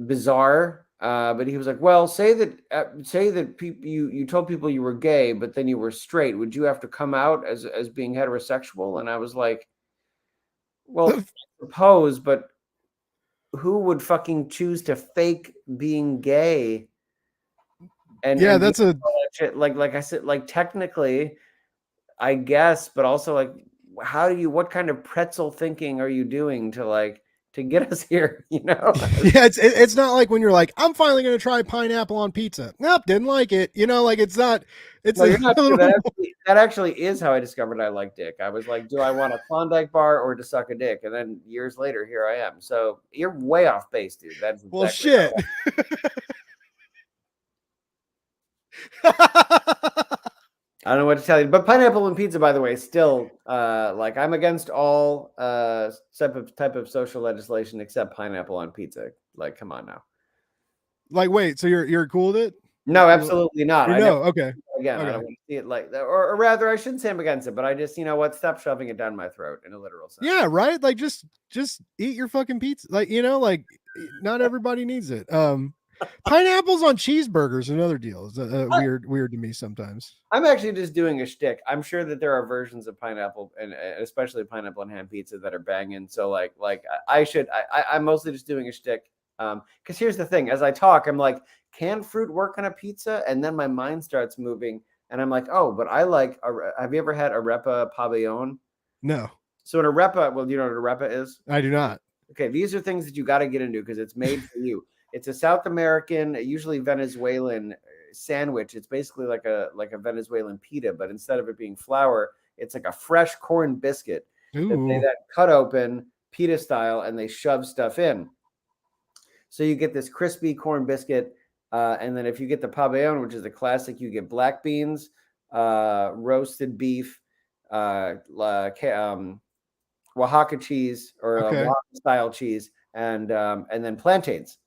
bizarre. But he was like, "Well, say that people you told people you were gay, but then you were straight. Would you have to come out as being heterosexual?" And I was like, "Well, I suppose, but who would fucking choose to fake being gay?" And Yeah, and that's all that shit? Like I said, like technically, I guess, but also like, what kind of pretzel thinking are you doing to get us here? yeah, it's not like when you're like, I'm finally gonna try pineapple on pizza. Nope, didn't like it. Like it's not. It's No, you're not. little That actually is how I discovered I like dick. I was like, do I want a Klondike bar or to suck a dick? And then years later, here I am. So you're way off base, dude. That's well, exactly shit. I don't know what to tell you. But pineapple and pizza, by the way, still like I'm against all type of social legislation except pineapple on pizza. Like, come on now. Like, wait, so you're cool with it? No, absolutely not. I never Okay. again. I Okay. don't want to see it like that, or rather, I shouldn't say I'm against it, but I just, stop shoving it down my throat in a literal sense. Yeah, right. Like, just eat your fucking pizza. Like, like not everybody needs it. Pineapples on cheeseburgers, another deal. Is weird to me sometimes. I'm actually just doing a shtick. I'm sure that there are versions of pineapple and especially pineapple and ham pizza that are banging. So I'm mostly just doing a shtick. Because here's the thing: as I talk, I'm like, can fruit work on a pizza? And then my mind starts moving, and I'm like, oh, but I like. Have you ever had arepa pabellon? No, So an arepa, well, do you know what arepa is? I do not. Okay, these are things that you got to get into because it's made for you. It's a South American, usually Venezuelan sandwich. It's basically like a Venezuelan pita, but instead of it being flour, it's like a fresh corn biscuit that they Ooh. then cut open pita style and they shove stuff in. So you get this crispy corn biscuit, and then if you get the pabellon, which is the classic, you get black beans, roasted beef, Oaxaca cheese or Okay. Oaxaca style cheese, and then plantains,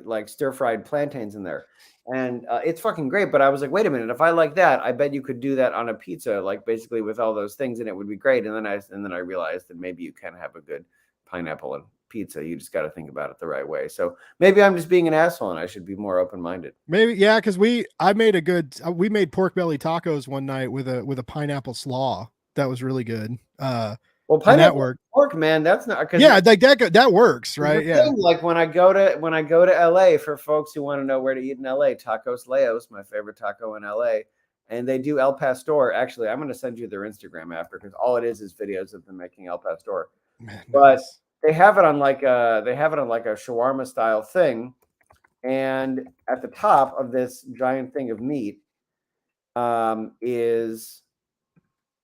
like stir fried plantains in there, and it's fucking great. But I was like, wait a minute, if I like that, I bet you could do that on a pizza, like basically with all those things, and it would be great. And then I realized that maybe you can have a good pineapple and pizza. You just got to think about it the right way. So maybe I'm just being an asshole, and I should be more open minded. Maybe, yeah, because we made pork belly tacos one night with a pineapple slaw. That was really good. Well, pineapple pork, man, that's not because yeah, like that works, right? Yeah. Thing, like when I go to LA, for folks who want to know where to eat in LA, Tacos Leos, my favorite taco in LA, and they do El Pastor. Actually, I'm going to send you their Instagram after because all it is videos of them making El Pastor. Man, but nice. they have it on like a shawarma style thing, and at the top of this giant thing of meat is.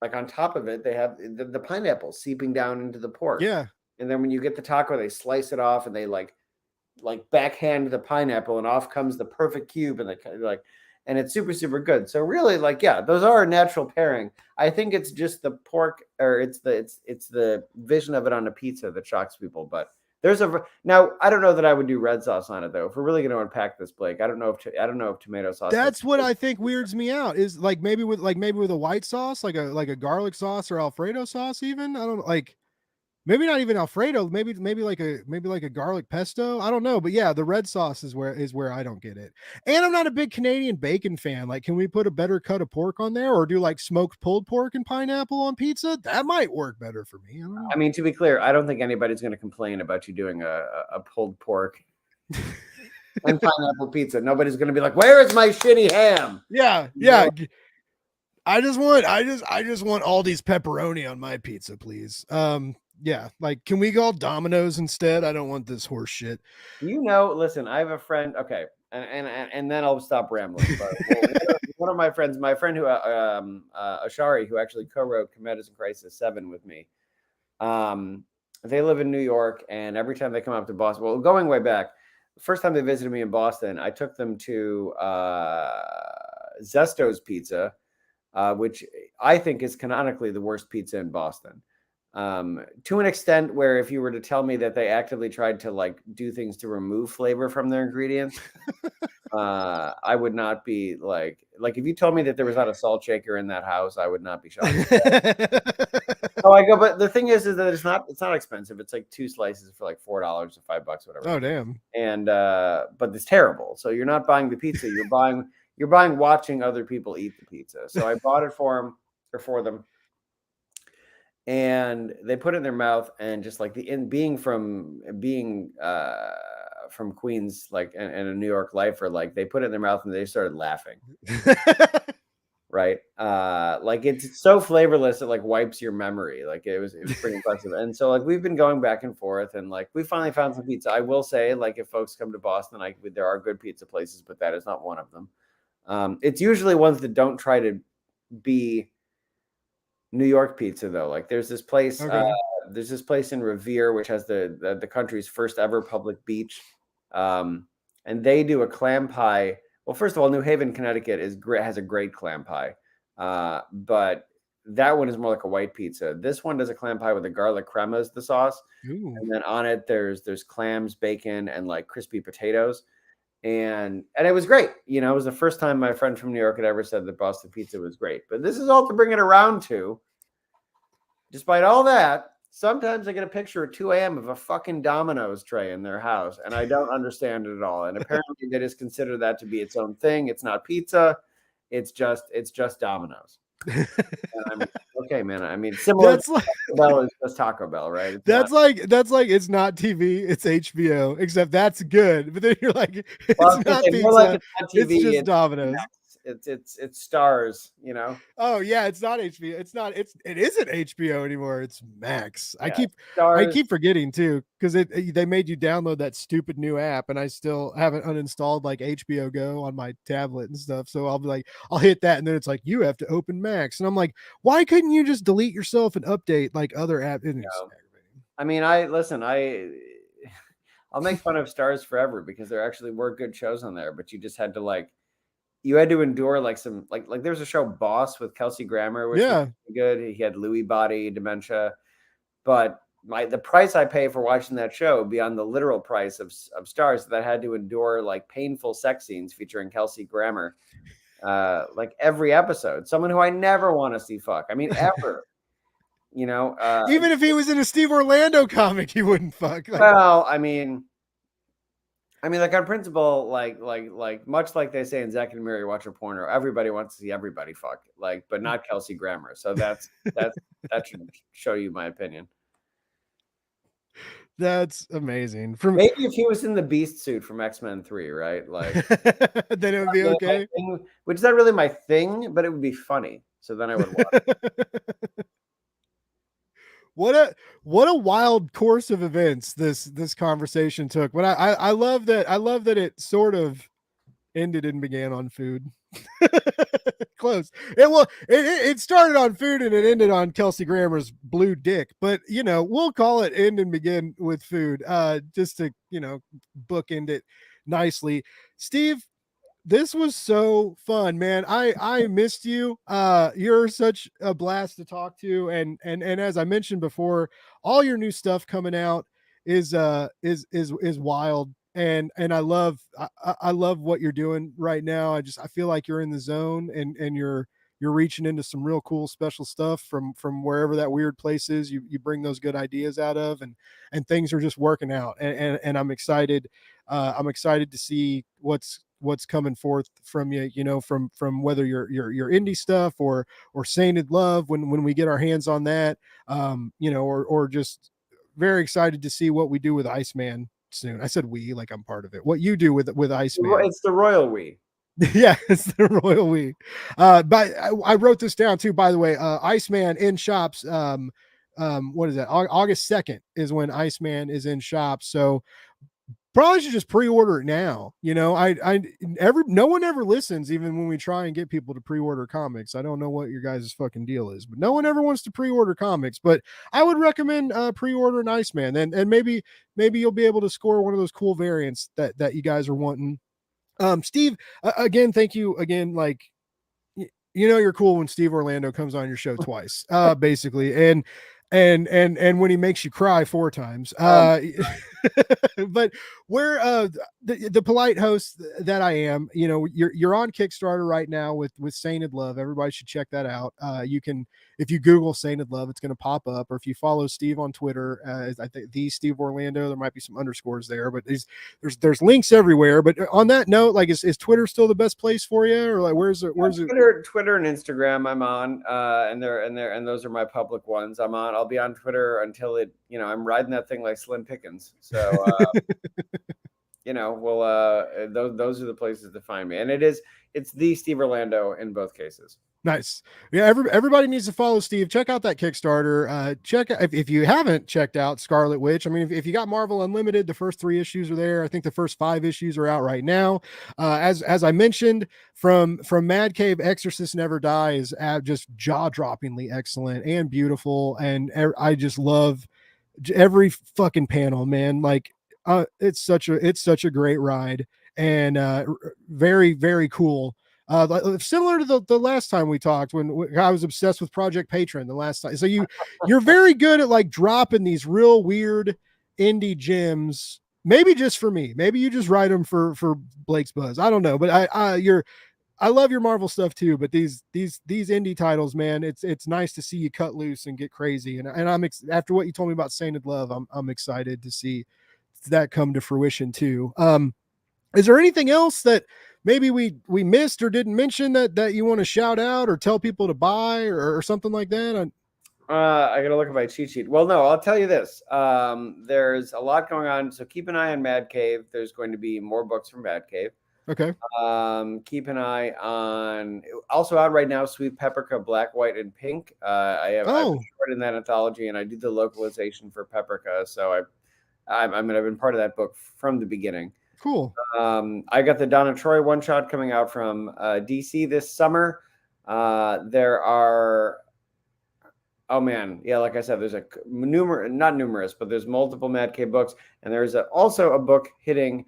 Like on top of it, they have the pineapple seeping down into the pork. Yeah. And then when you get the taco, they slice it off and they like backhand the pineapple and off comes the perfect cube and and it's super, super good. So really those are a natural pairing. I think it's just the pork or it's the vision of it on a pizza that shocks people. But now I don't know that I would do red sauce on it though. If we're really going to unpack this, Blake, I don't know if tomato sauce. That's what I think weirds me out is maybe with a white sauce, like a garlic sauce or Alfredo sauce even. I don't like. Maybe not even Alfredo. Maybe like a garlic pesto. I don't know, but yeah, the red sauce is where I don't get it. And I'm not a big Canadian bacon fan. Like, can we put a better cut of pork on there, or do like smoked pulled pork and pineapple on pizza? That might work better for me. I don't know. I mean, to be clear, I don't think anybody's going to complain about you doing a pulled pork and pineapple pizza. Nobody's going to be like, "Where is my shitty ham?" Yeah, yeah. I just want Aldi's pepperoni on my pizza, please. Yeah, like, can we go Domino's instead? I don't want this horse shit. Listen, I have a friend. Okay, and then I'll stop rambling. But one of my friends, who Ashari, who actually co-wrote Cometas in Crisis 7 with me. They live in New York, and every time they come up to Boston, well, going way back, the first time they visited me in Boston, I took them to Zesto's Pizza, which I think is canonically the worst pizza in Boston. To an extent where if you were to tell me that they actively tried to like do things to remove flavor from their ingredients, I would not be like if you told me that there was not a salt shaker in that house, I would not be shocked. Oh, I go, but the thing is that it's not expensive. It's like 2 slices for like $4 or $5, whatever. Oh, damn. And but it's terrible. So you're not buying the pizza, you're buying watching other people eat the pizza. So I bought it for them. And they put it in their mouth, and just like being from Queens, like, and a New York lifer, like, they put it in their mouth and they started laughing. Right. Like, it's so flavorless, it like wipes your memory. Like, it was pretty impressive. And so like we've been going back and forth, and like we finally found some pizza. I will say, like, if folks come to Boston, there are good pizza places, but that is not one of them. It's usually ones that don't try to be New York pizza, though. Like, there's this place in Revere, which has the country's first ever public beach, and they do a clam pie. Well, first of all, New Haven, Connecticut has a great clam pie, but that one is more like a white pizza. This one does a clam pie with a garlic crema as the sauce. Ooh. And then on it there's clams, bacon, and like crispy potatoes. And it was great. It was the first time my friend from New York had ever said that Boston pizza was great. But this is all to bring it around to, despite all that, sometimes I get a picture at 2 a.m. of a fucking Domino's tray in their house, and I don't understand it at all. And apparently they just consider that to be its own thing. It's not pizza. It's just Domino's. And I'm okay, man. I mean, similar to Taco Bell is just Taco Bell, right? That's like it's not TV, it's HBO, except that's good. But then you're like, it's not pizza, like it's not TV, it's just Domino's. It's Stars, Oh yeah, it's not HBO. It isn't HBO anymore. It's Max. Yeah, I keep forgetting too, because they made you download that stupid new app, and I still haven't uninstalled like HBO Go on my tablet and stuff. So I'll be like, I'll hit that, and then it's like, you have to open Max, and I'm like, why couldn't you just delete yourself and update like other apps? I mean, I'll make fun of Stars forever because there actually were good shows on there, but you just had to endure like some like there's a show Boss with Kelsey Grammer, which was good. He had Lewy body dementia, but the price I pay for watching that show beyond the literal price of Stars, that I had to endure like painful sex scenes featuring Kelsey Grammer, like every episode. Someone who I never want to see fuck. I mean, ever. Even if he was in a Steve Orlando comic, he wouldn't fuck. Well, I mean, like on principle, like much like they say in Zack and Mary Watch a Porno, everybody wants to see everybody fuck, like, but not Kelsey Grammer. So that should show you my opinion. That's amazing. Maybe if he was in the Beast suit from X-Men 3, right? Like, then it would be okay. Which is not really my thing, but it would be funny. So then I would watch. What a wild course of events this conversation took. But I love that it sort of ended and began on food. Close. It started on food and it ended on Kelsey Grammer's blue dick. But we'll call it end and begin with food. Just to bookend it nicely. Steve, this was so fun, man. I missed you. You're such a blast to talk to, and as I mentioned before, all your new stuff coming out is wild, and I love what you're doing right now. I feel like you're in the zone, and you're you're reaching into some real cool special stuff from wherever that weird place is. You bring those good ideas out of, and things are just working out. And I'm excited. I'm excited to see what's coming forth from you, from whether your indie stuff or Sainted Love when we get our hands on that, or just very excited to see what we do with Iceman soon. I said we, like I'm part of it. What you do with Iceman. It's the royal we. Yeah, it's the royal we. But I wrote this down too, by the way. Iceman in shops. What is that? August 2nd is when Iceman is in shops. So probably should just pre-order it now. No one ever listens, even when we try and get people to pre-order comics. I don't know what your guys' fucking deal is, but no one ever wants to pre-order comics. But I would recommend pre-ordering Iceman, and maybe you'll be able to score one of those cool variants that you guys are wanting. Steve, again, thank you again. Like, you're cool when Steve Orlando comes on your show twice, basically, and when he makes you cry 4 times. But where the polite host that I am, you're on Kickstarter right now with Sainted Love. Everybody should check that out. You can, if you Google Sainted Love, it's going to pop up, or if you follow Steve on Twitter, I think the Steve Orlando, there might be some underscores there, but there's links everywhere. But on that note, like, is Twitter still the best place for you, or like where's it? Twitter and Instagram I'm on, and those are my public ones. I'll be on Twitter until it, I'm riding that thing like Slim Pickens. So those are the places to find me, and it's the Steve Orlando in both cases. Nice. Yeah, everybody needs to follow Steve. Check out that Kickstarter. Check if you haven't checked out Scarlet Witch. I mean, if you got Marvel Unlimited, the first 3 issues are there. I think the first 5 issues are out right now. As I mentioned, from Mad Cave, Exorcist Never Dies, just jaw-droppingly excellent and beautiful, and I just love every fucking panel, man. Like, it's such a great ride, and very, very cool. Similar to the last time we talked, when I was obsessed with Project Patron the last time. So you're very good at like dropping these real weird indie gems. Maybe just for me. Maybe you just write them for Blake's Buzz. I don't know, but I love your Marvel stuff too. But these indie titles, man, it's nice to see you cut loose and get crazy. And I'm after what you told me about Sainted Love, I'm excited to see that come to fruition too. Is there anything else that maybe we missed or didn't mention that you want to shout out or tell people to buy or something like that? I gotta look at my cheat sheet. Well, no, I'll tell you this. There's a lot going on, so keep an eye on Mad Cave. There's going to be more books from Mad Cave. Okay. Keep an eye on, also out right now, Sweet Paprika, Black, White, and Pink. I've been short in that anthology, and I do the localization for Paprika, so I've been part of that book from the beginning. Cool. I got the Donna Troy one shot coming out from DC this summer. There are, oh man, yeah, like I said, there's not numerous, but there's multiple Mad Cave books, and there's also a book hitting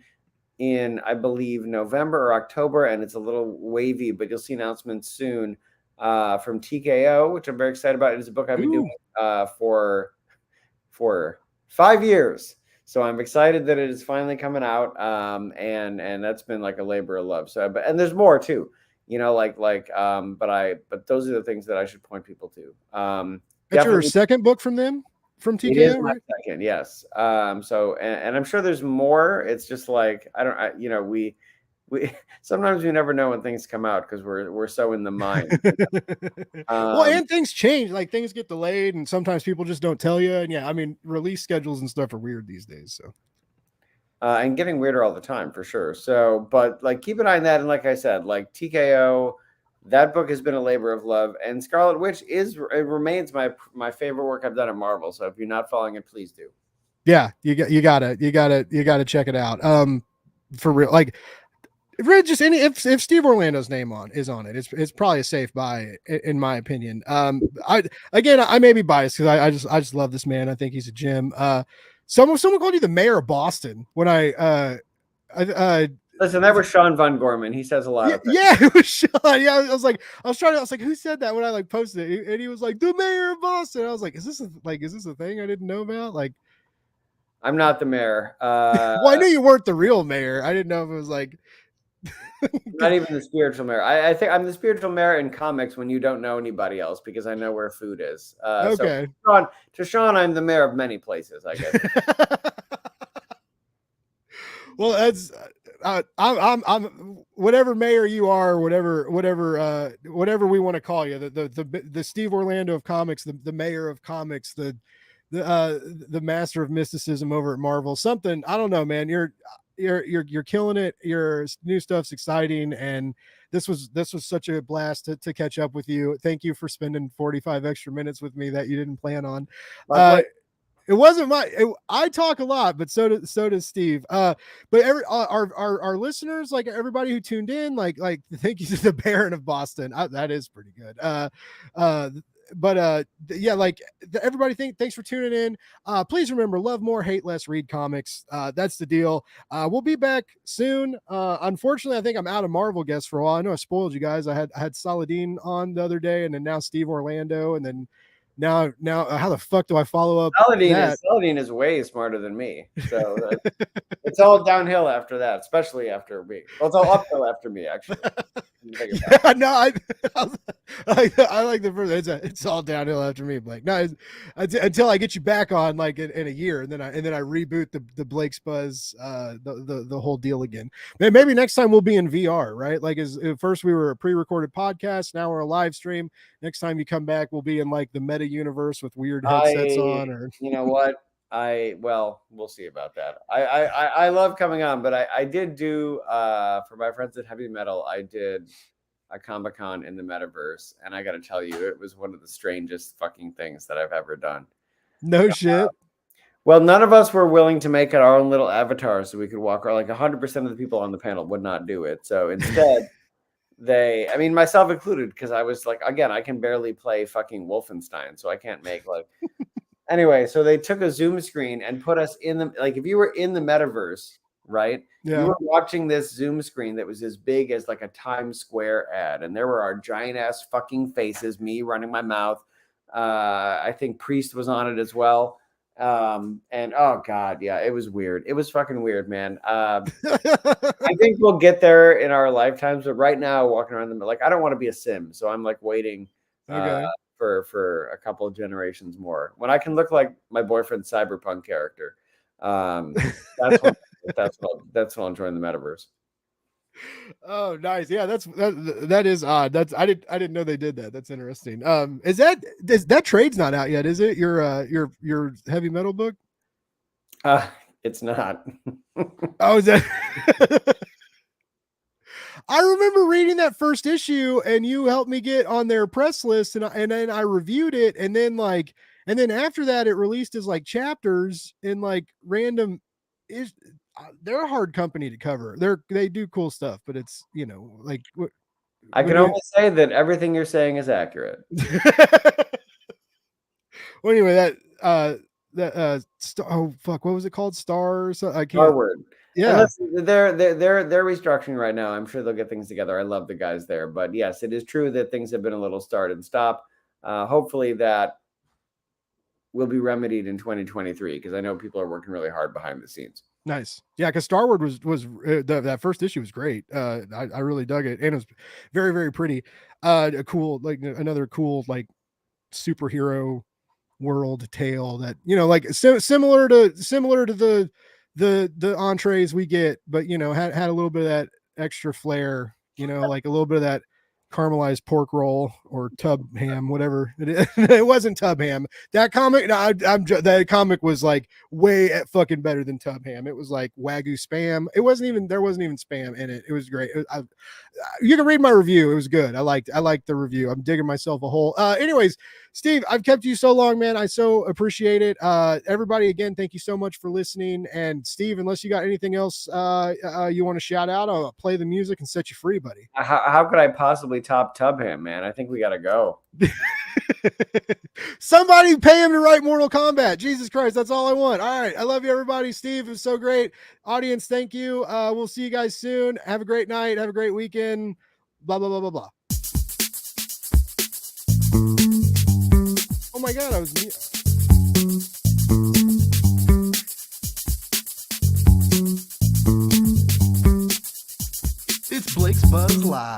in, I believe, November or October, and it's a little wavy, but you'll see announcements soon from TKO, which I'm very excited about. It's a book I've been doing for 5 years. So I'm excited that it is finally coming out, and that's been like a labor of love. So, and there's more too, but those are the things that I should point people to. That's your second book from them, from TKO, it is my right? second, yes. So, and I'm sure there's more. It's just like we sometimes we never know when things come out because we're so in the mind. Well, and things change, like things get delayed, and sometimes people just don't tell you. And yeah, I mean, release schedules and stuff are weird these days. So, and getting weirder all the time for sure. So, but like keep an eye on that. And like I said, like TKO, that book has been a labor of love, and Scarlet Witch remains my favorite work I've done at Marvel. So if you're not following it, please do. Yeah, you gotta check it out. For real, like. If Steve Orlando's name is on it, it's probably a safe buy in my opinion. I may be biased because I just love this man. I think he's a gem. Someone called you the mayor of Boston when listen, that was Sean Von Gorman. He says a lot of things. Yeah, it was Sean. Yeah, I was like, who said that when I like posted it? And he was like, the mayor of Boston. I was like, is this a thing I didn't know about? Like, I'm not the mayor. Well, I knew you weren't the real mayor. I didn't know if it was like Not even the spiritual mayor. I think I'm the spiritual mayor in comics when you don't know anybody else because I know where food is. Okay. So to Sean, I'm the mayor of many places, I guess. Well, that's I'm whatever mayor you are, whatever we want to call you, the Steve Orlando of comics, the mayor of comics, the master of mysticism over at Marvel. Something, I don't know, man. You're killing it. Your new stuff's exciting, and this was such a blast to catch up with you. Thank you for spending 45 extra minutes with me that you didn't plan on. It wasn't I talk a lot, but so does Steve. But our listeners, like everybody who tuned in, like thank you to the Baron of Boston. That is pretty good. Yeah, like everybody, thanks for tuning in. Please remember, love more, hate less, read comics. That's the deal. We'll be back soon. Unfortunately, I think I'm out of Marvel guests for a while. I know I spoiled you guys. I had Saladin on the other day, and then now Steve Orlando, and then now how the fuck do I follow up Saladin is way smarter than me, so it's all downhill after that, especially after me. Well, it's all uphill after me, actually. No, I like the first. It's all downhill after me, Blake. No, until I get you back on like in a year, and then I reboot the Blake's Buzz the whole deal again. Maybe next time we'll be in VR, right? Like at first we were a pre-recorded podcast, now we're a live stream. Next time you come back, we'll be in like the meta universe with weird headsets on. Or you know what? We'll see about that. I love coming on, but I did do for my friends at Heavy Metal, I did a Comic-Con in the metaverse, and I got to tell you, it was one of the strangest fucking things that I've ever done. No shit. Well, none of us were willing to make our own little avatar so we could walk around. Like 100% of the people on the panel would not do it. So instead, myself included, because I was like, again, I can barely play fucking Wolfenstein, so I can't make like. Anyway, so they took a Zoom screen and put us in if you were in the metaverse, right? Yeah. You were watching this Zoom screen that was as big as like a Times Square ad. And there were our giant ass fucking faces, me running my mouth. I think Priest was on it as well. And oh God, yeah, it was weird. It was fucking weird, man. I think we'll get there in our lifetimes, but right now walking around them, like, I don't want to be a sim. So I'm like waiting. Okay. For a couple of generations more, when I can look like my boyfriend's cyberpunk character. That's when I'll join the metaverse. Oh, nice. Yeah, that is odd. I didn't know they did that. That's interesting. Is that trade's not out yet, is it? Your Heavy Metal book? It's not. Oh, is that? I remember reading that first issue, and you helped me get on their press list, and then I reviewed it, and then after that, it released as like chapters in like random. They're a hard company to cover. They do cool stuff, but it's like I can only say that everything you're saying is accurate. Well, anyway, oh fuck, what was it called? Stars. I can't. Starward. Yeah, they're restructuring right now. I'm sure they'll get things together. I love the guys there, but yes, it is true that things have been a little start and stop. Hopefully that will be remedied in 2023, because I know people are working really hard behind the scenes. Nice. Yeah, because Starward was that first issue was great. I really dug it, and it was very, very pretty. A cool, like another cool like superhero world tale that similar to the entrees we get, but had a little bit of that extra flair, like a little bit of that caramelized pork roll or tub ham, whatever it is. It wasn't tub ham. That comic, that comic was like way fucking better than tub ham. It was like Wagyu spam. There wasn't even spam in it. It was great. You can read my review. It was good. I liked the review. I'm digging myself a hole. Anyways, Steve, I've kept you so long, man. I so appreciate it. Everybody, again, thank you so much for listening. And Steve, unless you got anything else you want to shout out, I'll play the music and set you free, buddy. How could I possibly top Tub Him, man? I think we got to go. Somebody pay him to write Mortal Kombat. Jesus Christ, that's all I want. All right, I love you, everybody. Steve, it was so great. Audience, thank you. We'll see you guys soon. Have a great night. Have a great weekend. Blah, blah, blah, blah, blah. Oh my God, I was... It's Blake's Buzz Live.